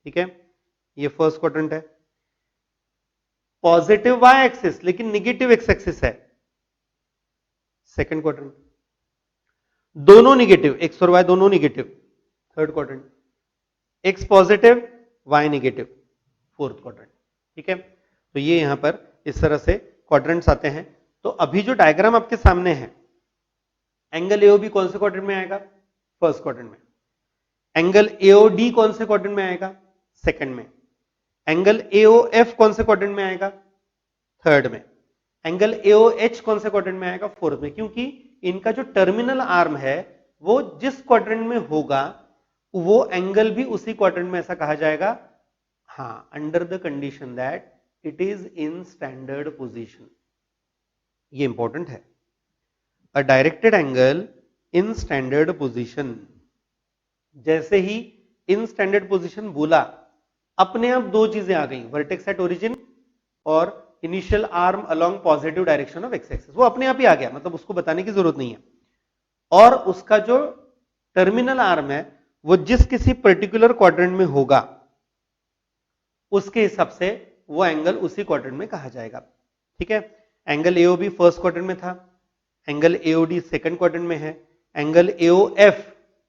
Speaker 1: ठीक है, ये फर्स्ट क्वाड्रेंट है। पॉजिटिव वाई एक्सिस लेकिन निगेटिव एक्स एक्सिस है, सेकंड क्वाड्रेंट। दोनों निगेटिव, एक्स और वाई दोनों negative, third quadrant. X positive Y negative, fourth quadrant. ठीक है, तो ये यहां पर इस तरह से क्वाड्रेंट्स आते हैं। तो अभी जो डायग्राम आपके सामने है, एंगल एओबी कौन से क्वाड्रेंट में आएगा? फर्स्ट क्वाड्रेंट में। एंगल एओडी कौन से क्वाड्रेंट में आएगा? सेकंड में। एंगल एओएफ कौन से क्वाड्रेंट में आएगा? थर्ड में। एंगल एओएच कौन से क्वाड्रेंट में आएगा? फोर्थ में। क्योंकि इनका जो टर्मिनल आर्म है वो जिस क्वाड्रेंट में होगा वो एंगल भी उसी क्वाड्रेंट में ऐसा कहा जाएगा। हाँ, under the condition that it is in standard position. ये इंपॉर्टेंट है। A directed angle in standard position, जैसे ही इन स्टैंडर्ड पोजीशन बोला, अपने आप दो चीजें आ गई, वर्टेक्स एट ओरिजिन और initial arm along positive direction of x axis. वो अपने आप ही आ गया, मतलब उसको बताने की जरूरत नहीं है। और उसका जो टर्मिनल आर्म है वो जिस किसी पर्टिकुलर क्वाड्रेंट में होगा उसके हिसाब से वो एंगल उसी क्वाड्रेंट में कहा जाएगा। ठीक है, एंगल एओबी फर्स्ट क्वाड्रेंट में था, एंगल एओडी सेकंड क्वाड्रेंट में है, एंगल एओएफ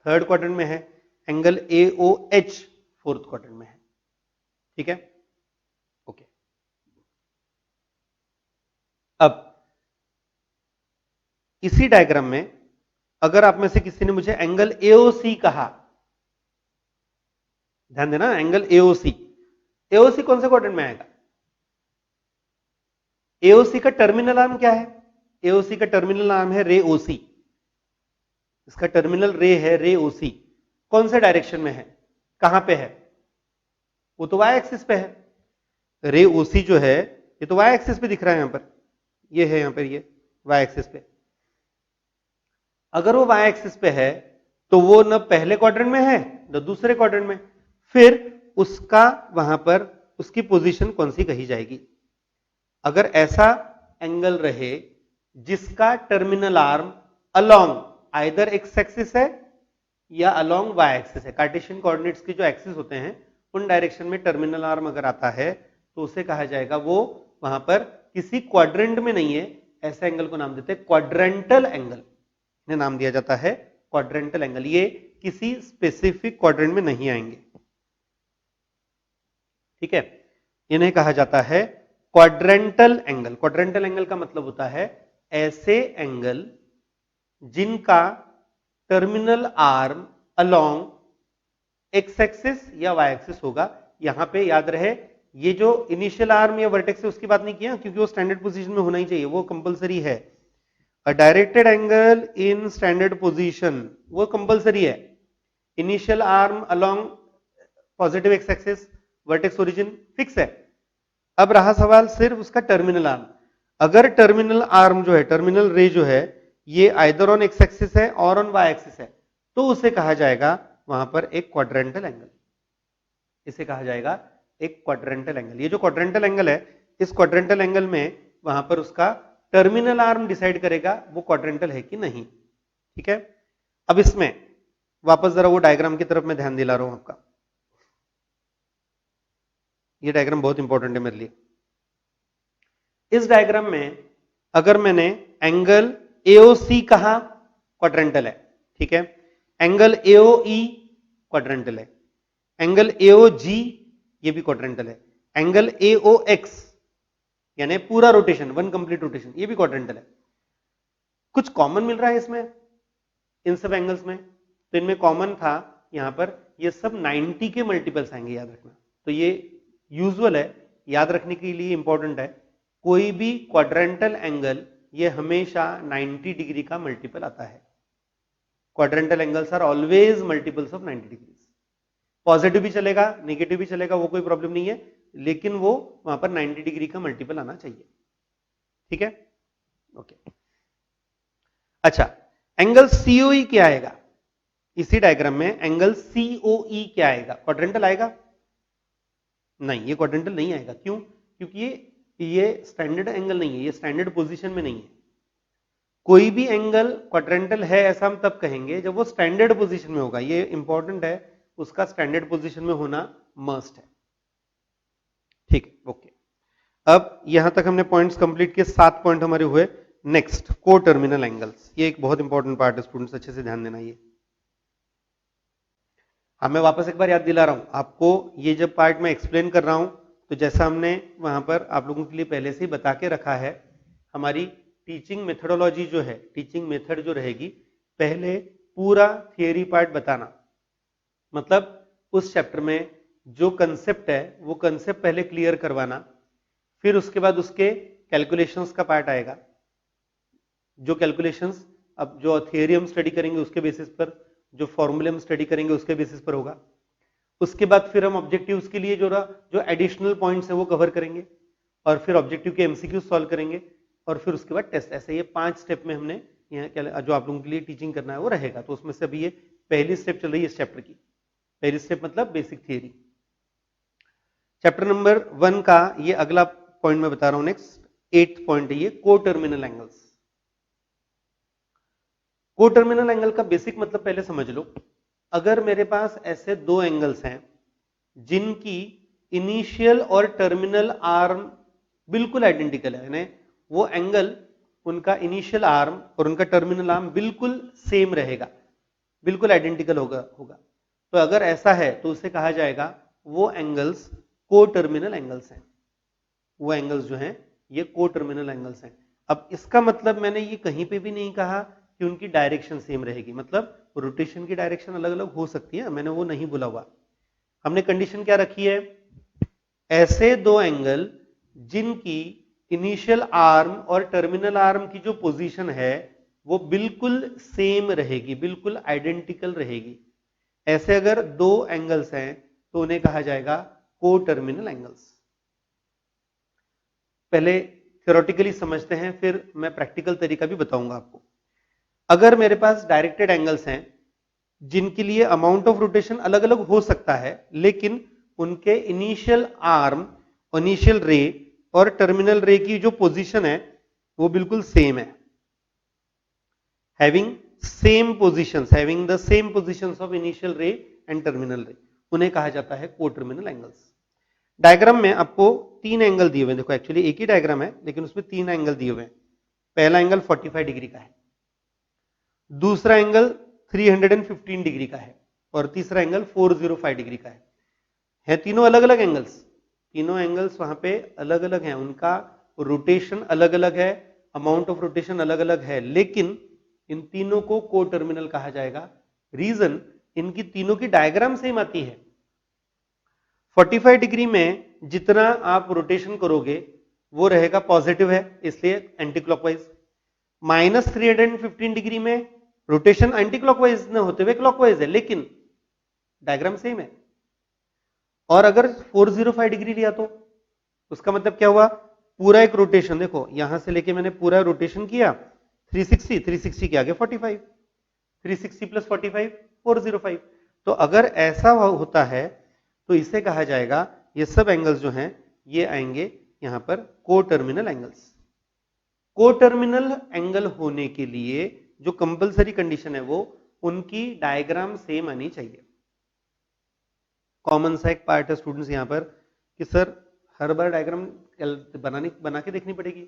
Speaker 1: थर्ड क्वाड्रेंट में है, एंगल एओएच फोर्थ क्वाड्रेंट में है। ठीक है, ओके। अब इसी डायग्राम में अगर आप में से किसी ने मुझे एंगल एओसी कहा, ध्यान देना, एंगल एओसी, एओसी कौन से क्वाड्रेंट में आएगा? एओसी का टर्मिनल आर्म क्या है? एओसी का टर्मिनल आर्म है रे ओसी, इसका टर्मिनल रे है रे ओसी। कौन से डायरेक्शन में है, कहां पे है? वो तो वाई एक्सिस पे है। रे ओसी जो है ये तो वाई एक्सिस पे दिख रहा है, यहां पर ये है, यहां पर ये वाई एक्सिस पे। अगर वो वाई एक्सिस पे है तो वो न पहले क्वाड्रेंट में है न दूसरे क्वाड्रेंट में, फिर उसका वहां पर उसकी पोजीशन कौन सी कही जाएगी? अगर ऐसा एंगल रहे जिसका terminal arm along either x axis है या अलोंग वाई एक्सिस है, कार्टेशियन कोऑर्डिनेट्स के जो एक्सिस होते हैं उन डायरेक्शन में टर्मिनल आर्म अगर आता है तो उसे कहा जाएगा वो वहां पर किसी क्वाड्रेंट में नहीं है, ऐसे एंगल को नाम देते हैं क्वाड्रेंटल एंगल, इन्हें नाम दिया जाता है क्वाड्रेंटल एंगल। ये किसी स्पेसिफिक क्वाड्रेंट में नहीं आएंगे, ठीक है, इन्हें कहा जाता है क्वाड्रेंटल एंगल। क्वाड्रेंटल एंगल का मतलब होता है ऐसे एंगल जिनका terminal arm along x axis या वाई एक्सिस होगा। यहां पे याद रहे ये जो इनिशियल आर्म या वर्टेक्स है उसकी बात नहीं किया, क्योंकि वो स्टैंडर्ड पोजीशन में होना ही चाहिए, वो कंपलसरी है। A directed angle in standard position वो कंपलसरी है। Initial arm along positive X axis, vertex origin fix है। अब रहा सवाल सिर्फ उसका टर्मिनल आर्म। अगर टर्मिनल आर्म जो है, टर्मिनल रे जो है, ये आइदर ऑन एक्स एक्सिस है और ऑन वाई एक्सिस है, तो उसे कहा जाएगा वहां पर एक क्वाड्रेंटल एंगल, इसे कहा जाएगा एक क्वाड्रेंटल एंगल। ये जो क्वाड्रेंटल एंगल है, इस क्वाड्रेंटल एंगल में वहां पर उसका टर्मिनल आर्म डिसाइड करेगा वो क्वाड्रेंटल है कि नहीं, ठीक है। अब इसमें वापस जरा वो डायग्राम की तरफ मैं ध्यान दिला रहा हूं आपका, ये डायग्राम बहुत इंपॉर्टेंट है मेरे लिए। इस डायग्राम में अगर मैंने एंगल एओसी कहा क्वाड्रेंटल है, ठीक है, एंगल एओई क्वाड्रेंटल है, एंगल एओजी ये भी क्वाड्रेंटल है, एंगल एओएक्स यानी पूरा रोटेशन, वन कंप्लीट रोटेशन, ये भी क्वाड्रेंटल है। कुछ कॉमन मिल रहा है इसमें इन सब एंगल्स में, तो इनमें कॉमन था यहां पर ये सब 90 के मल्टीपल्स आएंगे, याद रखना। तो ये यूजुअल है, याद रखने के लिए इंपॉर्टेंट है, कोई भी क्वाड्रेंटल एंगल ये हमेशा 90 डिग्री का मल्टीपल आता है। Quadrantal angles are always multiples of 90 degree. Positive भी चलेगा नेगेटिव भी चलेगा, वो कोई प्रॉब्लम नहीं है, लेकिन वो वहां पर 90 डिग्री का मल्टीपल आना चाहिए, ठीक है, ओके। अच्छा, एंगल सीओई क्या आएगा? इसी डायग्राम में एंगल सीओई क्या आएगा? क्वाड्रेंटल आएगा? नहीं, ये क्वाड्रेंटल नहीं आएगा। क्यों? क्योंकि ये स्टैंडर्ड एंगल नहीं है, ये स्टैंडर्ड पोजीशन में नहीं है। कोई भी एंगल क्वाड्रेंटल है ऐसा हम तब कहेंगे जब वो स्टैंडर्ड पोजीशन में होगा, ये इंपॉर्टेंट है, उसका स्टैंडर्ड पोजीशन में होना मस्ट है, ठीक है, ओके। अब यहां तक हमने पॉइंट्स कंप्लीट किए, 7 पॉइंट हमारे हुए। नेक्स्ट, को टर्मिनल एंगल्स, ये एक बहुत इंपॉर्टेंट पार्ट है स्टूडेंट्स, अच्छे से ध्यान देना। ये हाँ, मैं वापस एक बार याद दिला रहा हूं आपको, ये जब पार्ट में एक्सप्लेन कर रहा हूं तो जैसा हमने वहां पर आप लोगों के लिए पहले से ही बता के रखा है, हमारी टीचिंग मेथडोलॉजी जो है, टीचिंग मेथड जो रहेगी, पहले पूरा थियरी पार्ट बताना, मतलब उस चैप्टर में जो कंसेप्ट है वो कंसेप्ट पहले क्लियर करवाना, फिर उसके बाद उसके कैलकुलेशंस का पार्ट आएगा, जो कैलकुलेशंस अब जो थियरी हम स्टडी करेंगे उसके बेसिस पर, जो फॉर्मूले हम स्टडी करेंगे उसके बेसिस पर होगा। उसके बाद फिर हम ऑब्जेक्टिव्स के लिए जो एडिशनल पॉइंट्स है वो कवर करेंगे, और फिर ऑब्जेक्टिव के एमसीक्यू सॉल्व करेंगे, और फिर उसके बाद टेस्ट। ऐसे ये 5 स्टेप में हमने यहाँ जो आप लोगों के लिए टीचिंग करना है वो रहेगा। तो उसमें से अभी ये पहली स्टेप चल रही है इस चैप्टर की, पहली स्टेप मतलब बेसिक थियरी। चैप्टर नंबर 1 का ये अगला पॉइंट मैं बता रहा हूं, नेक्स्ट 8th पॉइंट है ये, को टर्मिनल एंगल्स। को टर्मिनल एंगल का बेसिक मतलब पहले समझ लो। अगर मेरे पास ऐसे दो एंगल्स हैं जिनकी इनिशियल और टर्मिनल आर्म बिल्कुल आइडेंटिकल है, यानी वो एंगल, उनका इनिशियल आर्म और उनका टर्मिनल आर्म बिल्कुल सेम रहेगा, बिल्कुल आइडेंटिकल होगा, तो अगर ऐसा है तो उसे कहा जाएगा वो एंगल्स को टर्मिनल एंगल्स हैं। वो एंगल्स जो हैं ये को टर्मिनल एंगल्स हैं। अब इसका मतलब मैंने ये कहीं पे भी नहीं कहा कि उनकी डायरेक्शन सेम रहेगी, मतलब रोटेशन की डायरेक्शन अलग अलग हो सकती है, मैंने वो नहीं बोला हुआ। हमने कंडीशन क्या रखी है, ऐसे दो एंगल जिनकी इनिशियल आर्म और टर्मिनल आर्म की जो पोजीशन है वो बिल्कुल सेम रहेगी, बिल्कुल आइडेंटिकल रहेगी। ऐसे अगर दो एंगल्स हैं तो उन्हें कहा जाएगा को टर्मिनल एंगल्स। पहले थ्योरेटिकली समझते हैं, फिर मैं प्रैक्टिकल तरीका भी बताऊंगा आपको। अगर मेरे पास डायरेक्टेड एंगल्स हैं जिनके लिए अमाउंट ऑफ रोटेशन अलग अलग हो सकता है, लेकिन उनके इनिशियल आर्म, इनिशियल रे और टर्मिनल रे की जो पोजीशन है वो बिल्कुल सेम है, having same positions, having the same positions of initial ray and terminal ray, उन्हें कहा जाता है कोटर्मिनल एंगल्स। डायग्राम में आपको तीन एंगल दिए हुए हैं, देखो एक्चुअली एक ही डायग्राम है लेकिन उसमें तीन एंगल दिए हुए हैं। पहला एंगल 45 डिग्री का है, दूसरा एंगल 315 डिग्री का है और तीसरा एंगल 405 डिग्री का है तीनों अलग अलग एंगल्स। तीनों एंगल्स वहां पे अलग अलग हैं, उनका रोटेशन अलग अलग है, अमाउंट ऑफ रोटेशन अलग अलग है, लेकिन इन तीनों को को टर्मिनल कहा जाएगा। रीजन, इनकी तीनों की डायग्राम सेम आती है। 45 डिग्री में जितना आप रोटेशन करोगे वो रहेगा पॉजिटिव है, इसलिए एंटी क्लॉकवाइज। -315 डिग्री में रोटेशन एंटी क्लॉकवाइज न होते हुए क्लॉकवाइज है, लेकिन डायग्राम सेम है। और अगर 405 डिग्री लिया तो उसका मतलब क्या हुआ, पूरा एक रोटेशन, देखो यहां से लेके मैंने पूरा रोटेशन किया 360 के आगे 45, 360 प्लस 45 405। तो अगर ऐसा होता है तो इसे कहा जाएगा, ये सब एंगल्स जो हैं ये आएंगे यहां पर को टर्मिनल एंगल्स। को टर्मिनल एंगल होने के लिए जो कंपलसरी कंडीशन है वो उनकी डायग्राम सेम आनी चाहिए। कॉमन सा एक पार्ट है स्टूडेंट्स यहां पर कि सर हर बार डायग्राम बना के देखनी पड़ेगी,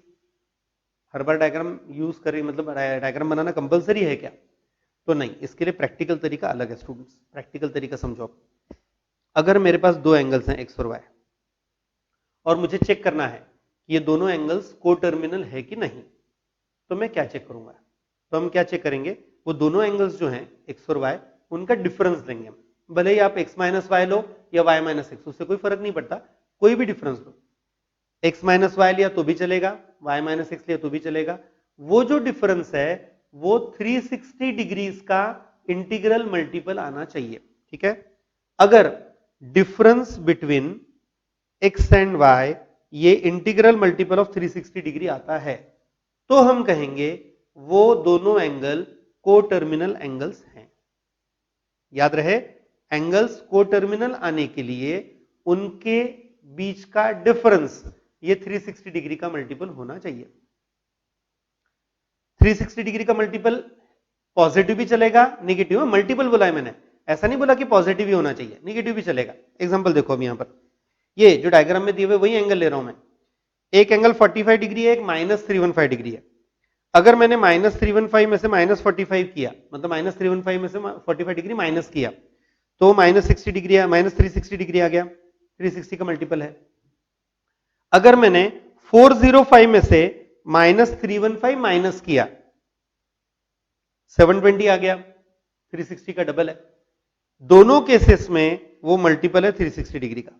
Speaker 1: हर बार डायग्राम यूज करें, मतलब डायग्राम बनाना कंपलसरी है क्या? तो नहीं, इसके लिए प्रैक्टिकल तरीका अलग है स्टूडेंट्स। प्रैक्टिकल तरीका समझो आप। अगर मेरे पास दो एंगल्स हैं एक्स और वाई और मुझे चेक करना है कि ये दोनों एंगल्स को टर्मिनल है कि नहीं, तो मैं क्या चेक करूंगा? तो हम क्या चेक करेंगे, वो दोनों एंगल्स जो हैं एक्स और वाई उनका डिफरेंस लेंगे हम। भले ही आप x माइनस वाई लो या y माइनस एक्स, उससे कोई फर्क नहीं पड़ता, कोई भी डिफरेंस लो। x माइनस वाई लिया तो भी चलेगा, y माइनस एक्स लिया तो भी चलेगा। वो जो डिफरेंस है वो 360 डिग्रीज का इंटीग्रल मल्टीपल आना चाहिए, ठीक है। अगर difference between x and y ये इंटीग्रल मल्टीपल ऑफ 360 डिग्री आता है तो हम कहेंगे वो दोनों एंगल को टर्मिनल एंगल्स हैं। याद रहे, एंगल्स को टर्मिनल आने के लिए उनके बीच का डिफरेंस ये 360 डिग्री का मल्टीपल होना चाहिए। 360 डिग्री का मल्टीपल पॉजिटिव भी चलेगा, नेगेटिव, मल्टीपल बोला है मैंने, ऐसा नहीं बोला कि पॉजिटिव ही होना चाहिए, नेगेटिव भी चलेगा। एग्जांपल देखो अब यहां पर, ये जो डायग्राम में दिए हुए वही एंगल ले रहा हूं मैं। एक एंगल 45 डिग्री है, एक -315 डिग्री है। अगर मैंने -315 में से -45 किया, मतलब -315 में से 45 डिग्री माइनस किया, तो -60 डिग्री, -360 डिग्री आ गया, 360 का मल्टीपल है। अगर मैंने 405 में से -315 माइनस किया, 720 आ गया, 360 का डबल है। दोनों केसेस में वो मल्टीपल है 360 डिग्री का,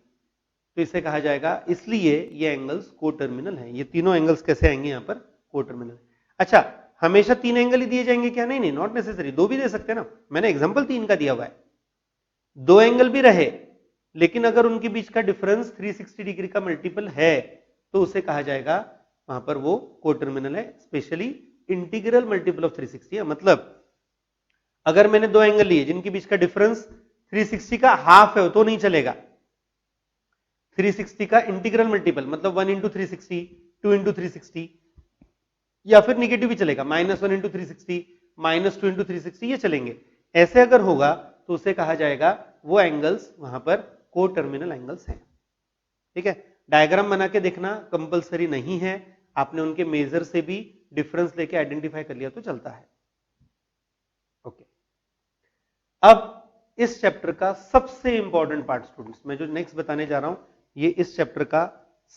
Speaker 1: तो इसे कहा जाएगा, इसलिए ये एंगल्स को टर्मिनल है। ये तीनों एंगल्स कैसे आएंगे यहां पर, को टर्मिनल। अच्छा, हमेशा तीन एंगल ही दिए जाएंगे क्या? नहीं नहीं, नॉट नेसेसरी, दो भी दे सकते हैं ना। मैंने एग्जांपल 3 का दिया हुआ है, दो एंगल भी रहे लेकिन अगर उनके बीच का डिफरेंस 360 डिग्री का मल्टीपल है तो उसे कहा जाएगा वहां पर वो को टर्मिनल है, स्पेशली इंटीग्रल मल्टीपल ऑफ 360 है। मतलब अगर मैंने दो एंगल लिए जिनके बीच का डिफरेंस 360 का हाफ है तो नहीं चलेगा, 360 का इंटीग्रल मल्टीपल मतलब 1 इंटू 360, 2 इंटू 360, या फिर निगेटिव भी चलेगा, -1 इंटू 360, -2 इंटू 360, ये चलेंगे। ऐसे अगर होगा तो उसे कहा जाएगा वो एंगल्स वहां पर को टर्मिनल एंगल्स हैं, ठीक है। डायग्राम बना के देखना कंपलसरी नहीं है, आपने उनके मेजर से भी डिफरेंस लेके आइडेंटिफाई कर लिया तो चलता है। ओके, अब इस चैप्टर का सबसे इंपॉर्टेंट पार्ट स्टूडेंट्स, मैं जो नेक्स्ट बताने जा रहा हूं ये इस चैप्टर का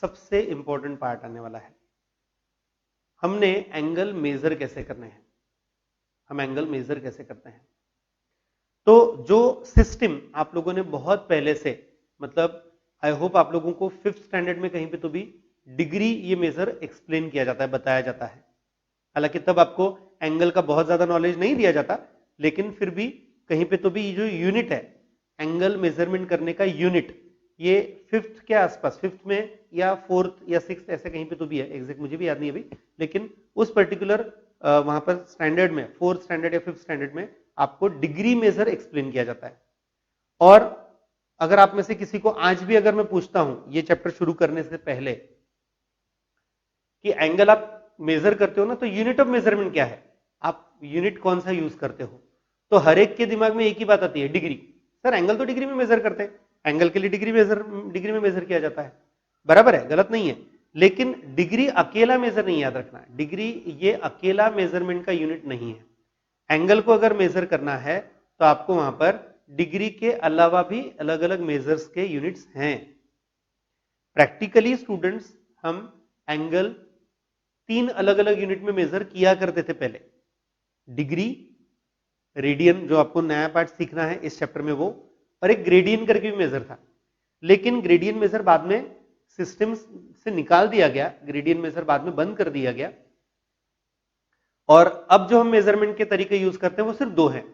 Speaker 1: सबसे इंपॉर्टेंट पार्ट आने वाला है। हमने एंगल मेजर कैसे करने हैं, हम एंगल मेजर कैसे करते हैं। तो जो सिस्टम आप लोगों ने बहुत पहले से, मतलब आई होप आप लोगों को 5th स्टैंडर्ड में कहीं पे तो भी डिग्री ये मेजर एक्सप्लेन किया जाता है, बताया जाता है। हालांकि तब आपको एंगल का बहुत ज्यादा नॉलेज नहीं दिया जाता, लेकिन फिर भी कहीं पे तो भी जो यूनिट है एंगल मेजरमेंट करने का यूनिट, ये 5th के आसपास, 5th में या 4th या 6th ऐसे कहीं पे तो भी है, एग्जैक्ट मुझे भी याद नहीं अभी, लेकिन उस पर्टिकुलर वहां पर स्टैंडर्ड में 4th स्टैंडर्ड या 5th स्टैंडर्ड में आपको डिग्री मेजर एक्सप्लेन किया जाता है। और अगर आप में से किसी को आज भी अगर मैं पूछता हूं ये चैप्टर शुरू करने से पहले कि एंगल आप मेजर करते हो ना, तो यूनिट ऑफ मेजरमेंट क्या है, आप यूनिट कौन सा यूज करते हो, तो हर एक के दिमाग में एक ही बात आती है, डिग्री। सर एंगल तो डिग्री में मेजर करते हैं, एंगल के लिए डिग्री में मेजर किया जाता है, बराबर है, गलत नहीं है। लेकिन डिग्री अकेला मेजर नहीं, याद रखना, डिग्री ये अकेला मेजरमेंट का यूनिट नहीं है। एंगल को अगर मेजर करना है तो आपको वहां पर डिग्री के अलावा भी अलग अलग मेजर्स के यूनिट्स हैं। प्रैक्टिकली स्टूडेंट्स हम एंगल 3 अलग अलग यूनिट में मेजर किया करते थे पहले, डिग्री, रेडियन जो आपको नया पार्ट सीखना है इस चैप्टर में वो, और एक ग्रेडियन करके भी मेजर था। लेकिन ग्रेडियन मेजर बाद में सिस्टम से निकाल दिया गया, ग्रेडियन मेजर बाद में बंद कर दिया गया, और अब जो हम मेजरमेंट के तरीके यूज करते हैं वो सिर्फ 2 हैं,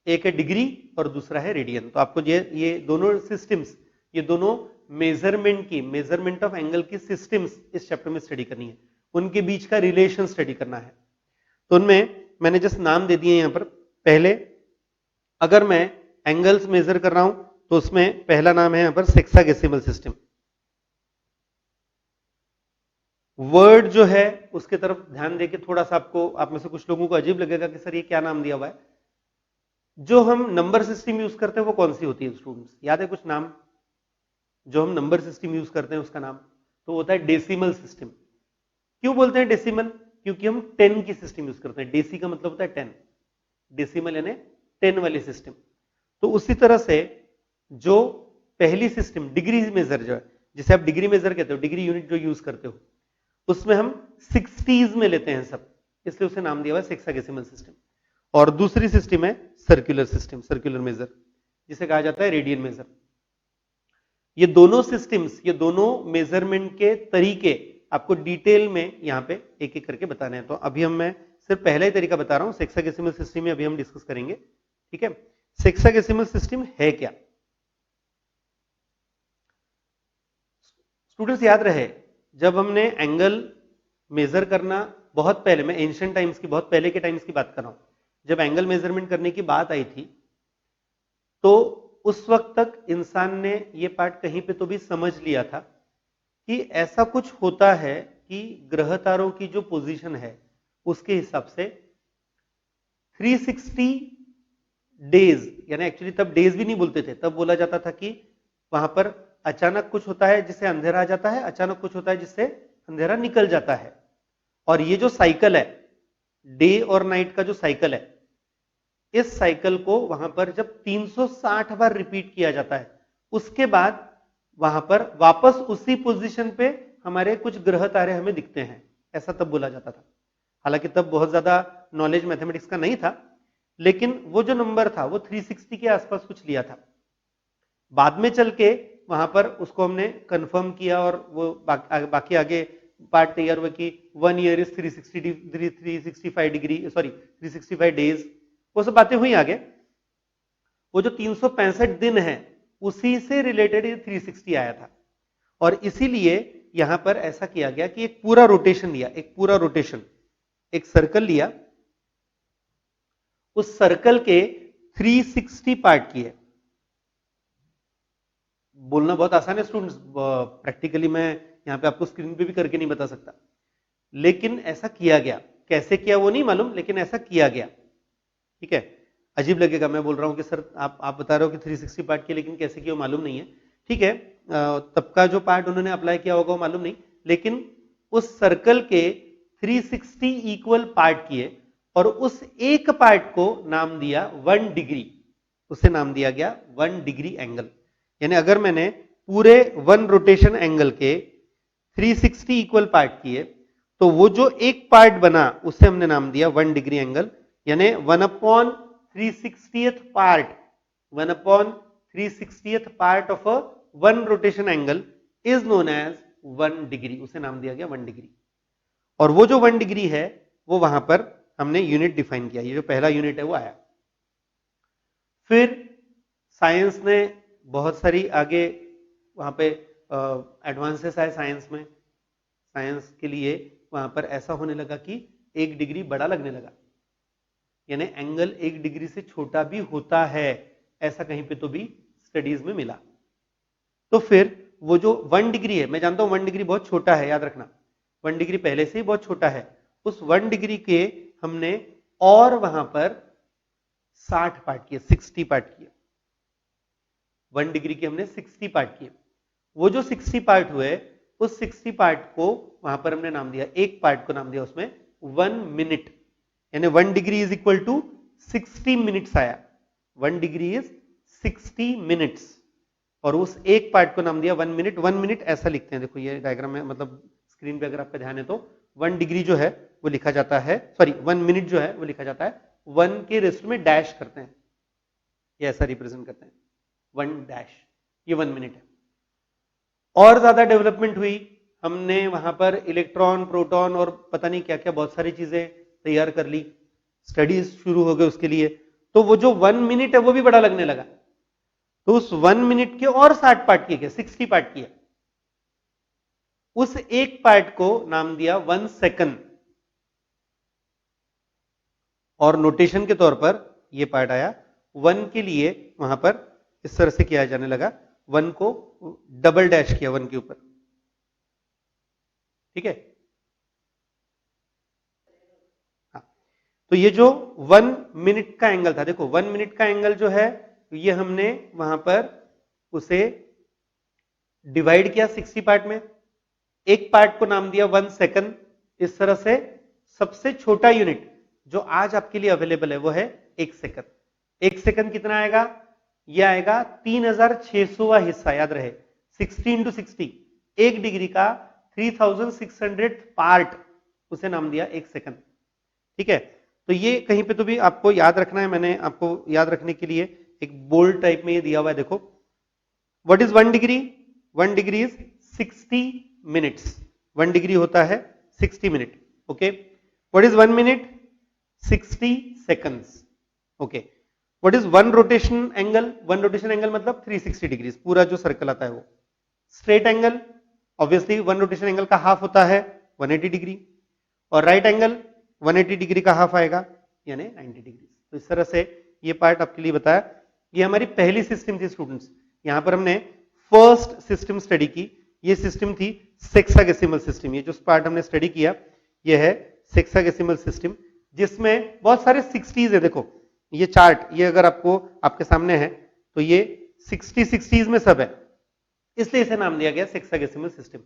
Speaker 1: एक है डिग्री और दूसरा है रेडियन। तो आपको ये दोनों सिस्टम्स, ये दोनों मेजरमेंट ऑफ एंगल की सिस्टम्स इस चैप्टर में स्टडी करनी है, उनके बीच का रिलेशन स्टडी करना है। तो उनमें मैंने जस्ट नाम दे दिए यहां पर। पहले अगर मैं एंगल्स मेजर कर रहा हूं तो उसमें पहला नाम है यहां पर सेक्साडेसिमल सिस्टम। वर्ड जो है उसके तरफ ध्यान देके थोड़ा सा आपको, आप में से कुछ लोगों को अजीब लगेगा कि सर ये क्या नाम दिया हुआ है। जो हम नंबर सिस्टम यूज करते हैं वो कौन सी होती है स्टूडेंट्स, याद है कुछ नाम जो हम नंबर सिस्टम यूज करते हैं उसका नाम? तो होता है डेसिमल सिस्टम। क्यों बोलते हैं डेसिमल? क्योंकि हम 10 की सिस्टम यूज करते हैं, डेसी का मतलब होता है 10, डेसिमल यानी 10 वाली सिस्टम। तो उसी तरह से जो पहली सिस्टम डिग्री मेजर जो है, जिसे आप डिग्री मेजर कहते हो, डिग्री यूनिट जो यूज करते हो, उसमें हम 60s में लेते हैं सब, इसलिए उसे नाम दिया हुआ है सेक्साडेसिमल सिस्टम। और दूसरी सिस्टम है सर्कुलर सिस्टम, सर्कुलर मेजर, जिसे कहा जाता है रेडियन मेजर। ये दोनों सिस्टम्स, ये दोनों मेजरमेंट के तरीके आपको डिटेल में यहां पे एक एक करके बताने हैं। तो अभी मैं सिर्फ पहला ही तरीका बता रहा हूं, सेक्साडेसिमल सिस्टम में अभी हम डिस्कस करेंगे, ठीक है। सेक्साडेसिमल सिस्टम है क्या? स्टूडेंट्स याद रहे, जब हमने एंगल मेजर करना बहुत पहले, मैं एंशिएंट टाइम्स की, बहुत पहले के टाइम्स की बात कर रहा हूं, जब एंगल मेजरमेंट करने की बात आई थी तो उस वक्त तक इंसान ने ये पार्ट कहीं पे तो भी समझ लिया था कि ऐसा कुछ होता है कि ग्रह तारों की जो पोजीशन है उसके हिसाब से 360 डेज, यानी एक्चुअली तब डेज भी नहीं बोलते थे, तब बोला जाता था कि वहां पर अचानक कुछ होता है जिससे अंधेरा आ जाता है, अचानक कुछ होता है जिससे अंधेरा निकल जाता है। और ये जो साइकिल है, डे और नाइट का जो साइकिल है, इस साइकिल को वहां पर जब 360 बार रिपीट किया जाता है, उसके बाद वहां पर वापस उसी पोजीशन पे हमारे कुछ ग्रह तारे हमें दिखते हैं, ऐसा तब बोला जाता था। हालांकि तब बहुत ज्यादा नॉलेज मैथमेटिक्स का नहीं था, लेकिन वो जो नंबर था वो 360 के आसपास कुछ लिया था। बाद में चल के वहां पर उसको हमने कंफर्म किया और वो बाकी आगे पार्ट तैयार हुआ कि 1 year is 365 degree, sorry 365 days, वो सब बातें हुई आगे। वो जो 365 दिन है उसी से रिलेटेड ये 360 आया था। और इसीलिए यहां पर ऐसा किया गया कि एक पूरा रोटेशन लिया, एक पूरा रोटेशन, एक सर्कल लिया, उस सर्कल के 360 पार्ट किए। बोलना बहुत आसान है स्टूडेंट्स, प्रैक्टिकली मैं यहां पे आपको स्क्रीन पे भी करके नहीं बता सकता, लेकिन ऐसा किया गया। कैसे किया वो नहीं मालूम, लेकिन ऐसा किया गया, ठीक है। अजीब लगेगा मैं बोल रहा हूं कि सर आप बता रहे हो कि 360 पार्ट किया, लेकिन कैसे किया मालूम नहीं है, ठीक है। तब का जो पार्ट उन्होंने अप्लाई किया होगा वो मालूम नहीं, लेकिन उस सर्कल के 360 इक्वल पार्ट किए और उस एक पार्ट को नाम दिया 1 डिग्री, उसे नाम दिया गया 1 डिग्री एंगल। यानी अगर मैंने पूरे 1 रोटेशन एंगल के 360 इक्वल पार्ट किए तो वो जो एक पार्ट बना उसे हमने नाम दिया 1 डिग्री एंगल, यानी 1/360th part, 1/360th part of a 1 rotation angle is known as 1 degree, उसे नाम दिया गया 1 डिग्री। और वो जो 1 डिग्री है वो वहां पर हमने यूनिट डिफाइन किया, ये जो पहला यूनिट है वो आया। फिर साइंस ने बहुत सारी आगे वहां पे एडवांसेस आए साइंस में, साइंस के लिए वहां पर ऐसा होने लगा कि 1 डिग्री बड़ा लगने लगा, यानी एंगल 1 डिग्री से छोटा भी होता है, ऐसा कहीं पे तो भी स्टडीज में मिला। तो फिर वो जो 1 डिग्री है, मैं जानता हूं 1 डिग्री बहुत छोटा है, याद रखना 1 डिग्री पहले से ही बहुत छोटा है, उस 1 डिग्री के हमने और वहां पर 60 पार्ट किए, 60 पार्ट किए, 1 डिग्री के हमने 60 पार्ट किए। वो जो 60 पार्ट हुए उस 60 पार्ट को वहां पर हमने नाम दिया, एक पार्ट को नाम दिया उसमें 1 मिनट, यानी 1 degree is equal to 60 minutes आया, 1 डिग्री इज 60 मिनट्स, और उस एक पार्ट को नाम दिया 1 मिनट। 1 मिनट ऐसा लिखते हैं, देखो ये डायग्राम में, मतलब स्क्रीन पे अगर आपका ध्यान है तो 1 डिग्री जो है वो लिखा जाता है, सॉरी 1 मिनट जो है वो लिखा जाता है 1 के रेस्ट में डैश करते हैं, ये ऐसा रिप्रेजेंट करते हैं 1 डैश, ये 1 मिनट है। और ज्यादा डेवलपमेंट हुई, हमने वहां पर इलेक्ट्रॉन, प्रोटॉन और पता नहीं क्या क्या बहुत सारी चीजें तैयार कर ली, स्टडीज शुरू हो गए उसके लिए, तो वो जो 1 मिनट है वो भी बड़ा लगने लगा। तो उस 1 मिनट के और 60 पार्ट किए गए, 60 पार्ट किए, उस एक पार्ट को नाम दिया 1 सेकंड, और नोटेशन के तौर पर ये पार्ट आया 1 के लिए वहां पर इस तरह से किया जाने लगा, 1 को डबल डैश किया 1 के ऊपर, ठीक है। हाँ, तो ये जो 1 मिनट का एंगल था, देखो 1 मिनट का एंगल जो है ये हमने वहां पर उसे डिवाइड किया 60 पार्ट में, एक पार्ट को नाम दिया 1 सेकंड। इस तरह से सबसे छोटा यूनिट जो आज आपके लिए अवेलेबल है वो है 1 सेकंड। 1 सेकंड कितना आएगा, ये आएगा 3600वां हिस्सा, याद रहे 60 × 60, 1 डिग्री का 3600 पार्ट, उसे नाम दिया 1 सेकंड, ठीक है। तो ये कहीं पे तो भी आपको याद रखना है, मैंने आपको याद रखने के लिए एक बोल्ड टाइप में ये दिया हुआ है, देखो what is 1 degree, 1 degree is 60 minutes, 1 degree होता है 60 minute, okay. What is 1 minute, 60 seconds, okay. What is 1 rotation angle, 1 rotation angle मतलब 360 डिग्री, पूरा जो सर्कल आता है वो। Straight angle obviously 1 rotation angle का हाफ होता है 180 डिग्री, और राइट एंगल 180 डिग्री का हाफ आएगा यानी 90 डिग्री। तो इस तरह से ये पार्ट आपके लिए बताया। ये हमारी पहली सिस्टम थी स्टूडेंट्स, यहां पर हमने फर्स्ट सिस्टम स्टडी की, ये सिस्टम थी सेक्साडेसिमल सिस्टम। ये जो पार्ट हमने स्टडी किया ये है सेक्साडेसिमल सिस्टम, जिसमें बहुत सारे 60s है। देखो ये चार्ट, ये अगर आपको आपके सामने है तो ये 60s में सब है, इसलिए इसे नाम दिया गया सेक्साडेसिमल सिस्टम।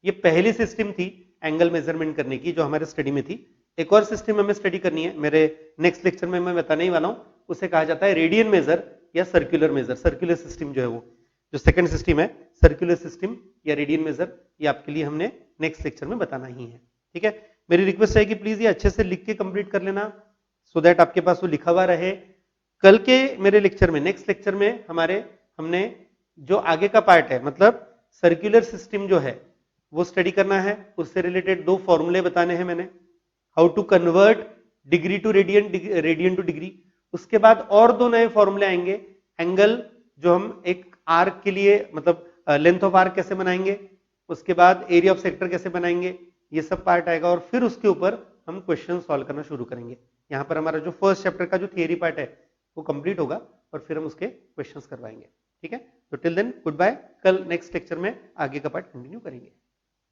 Speaker 1: ये पहली सिस्टम थी एंगल मेजरमेंट करने की जो हमारे स्टडी में थी। एक और सिस्टम हमें स्टडी करनी है, मेरे नेक्स्ट लेक्चर में मैं बताने ही वाला हूं, उसे कहा जाता है रेडियन मेजर या सर्कुलर मेजर। सर्कुलर सिस्टम जो है वो जो सेकंड सिस्टम है, सर्कुलर सिस्टम या रेडियन मेजर, ये आपके लिए हमने नेक्स्ट लेक्चर में बताना ही है, ठीक है। मेरी रिक्वेस्ट है कि प्लीज ये अच्छे से लिख के कंप्लीट कर लेना, सो दैट आपके पास वो लिखा हुआ रहे। कल के मेरे लेक्चर में, नेक्स्ट लेक्चर में हमने जो आगे का पार्ट है, मतलब सर्कुलर सिस्टम जो है वो स्टडी करना है, उससे रिलेटेड 2 फॉर्मूले बताने हैं मैंने, how to convert degree to radian, radian to degree. उसके बाद और 2 नए फॉर्मूले आएंगे, एंगल जो हम एक आर्क के लिए, मतलब लेंथ ऑफ आर्क कैसे बनाएंगे, उसके बाद एरिया ऑफ सेक्टर कैसे बनाएंगे, ये सब पार्ट आएगा, और फिर उसके ऊपर हम क्वेश्चन सॉल्व करना शुरू करेंगे। यहाँ पर हमारा जो फर्स्ट चैप्टर का जो थियरी पार्ट है वो कंप्लीट होगा, और फिर हम उसके क्वेश्चंस करवाएंगे, ठीक है। तो टिल देन गुड बाय, कल नेक्स्ट लेक्चर में आगे का पार्ट कंटिन्यू करेंगे।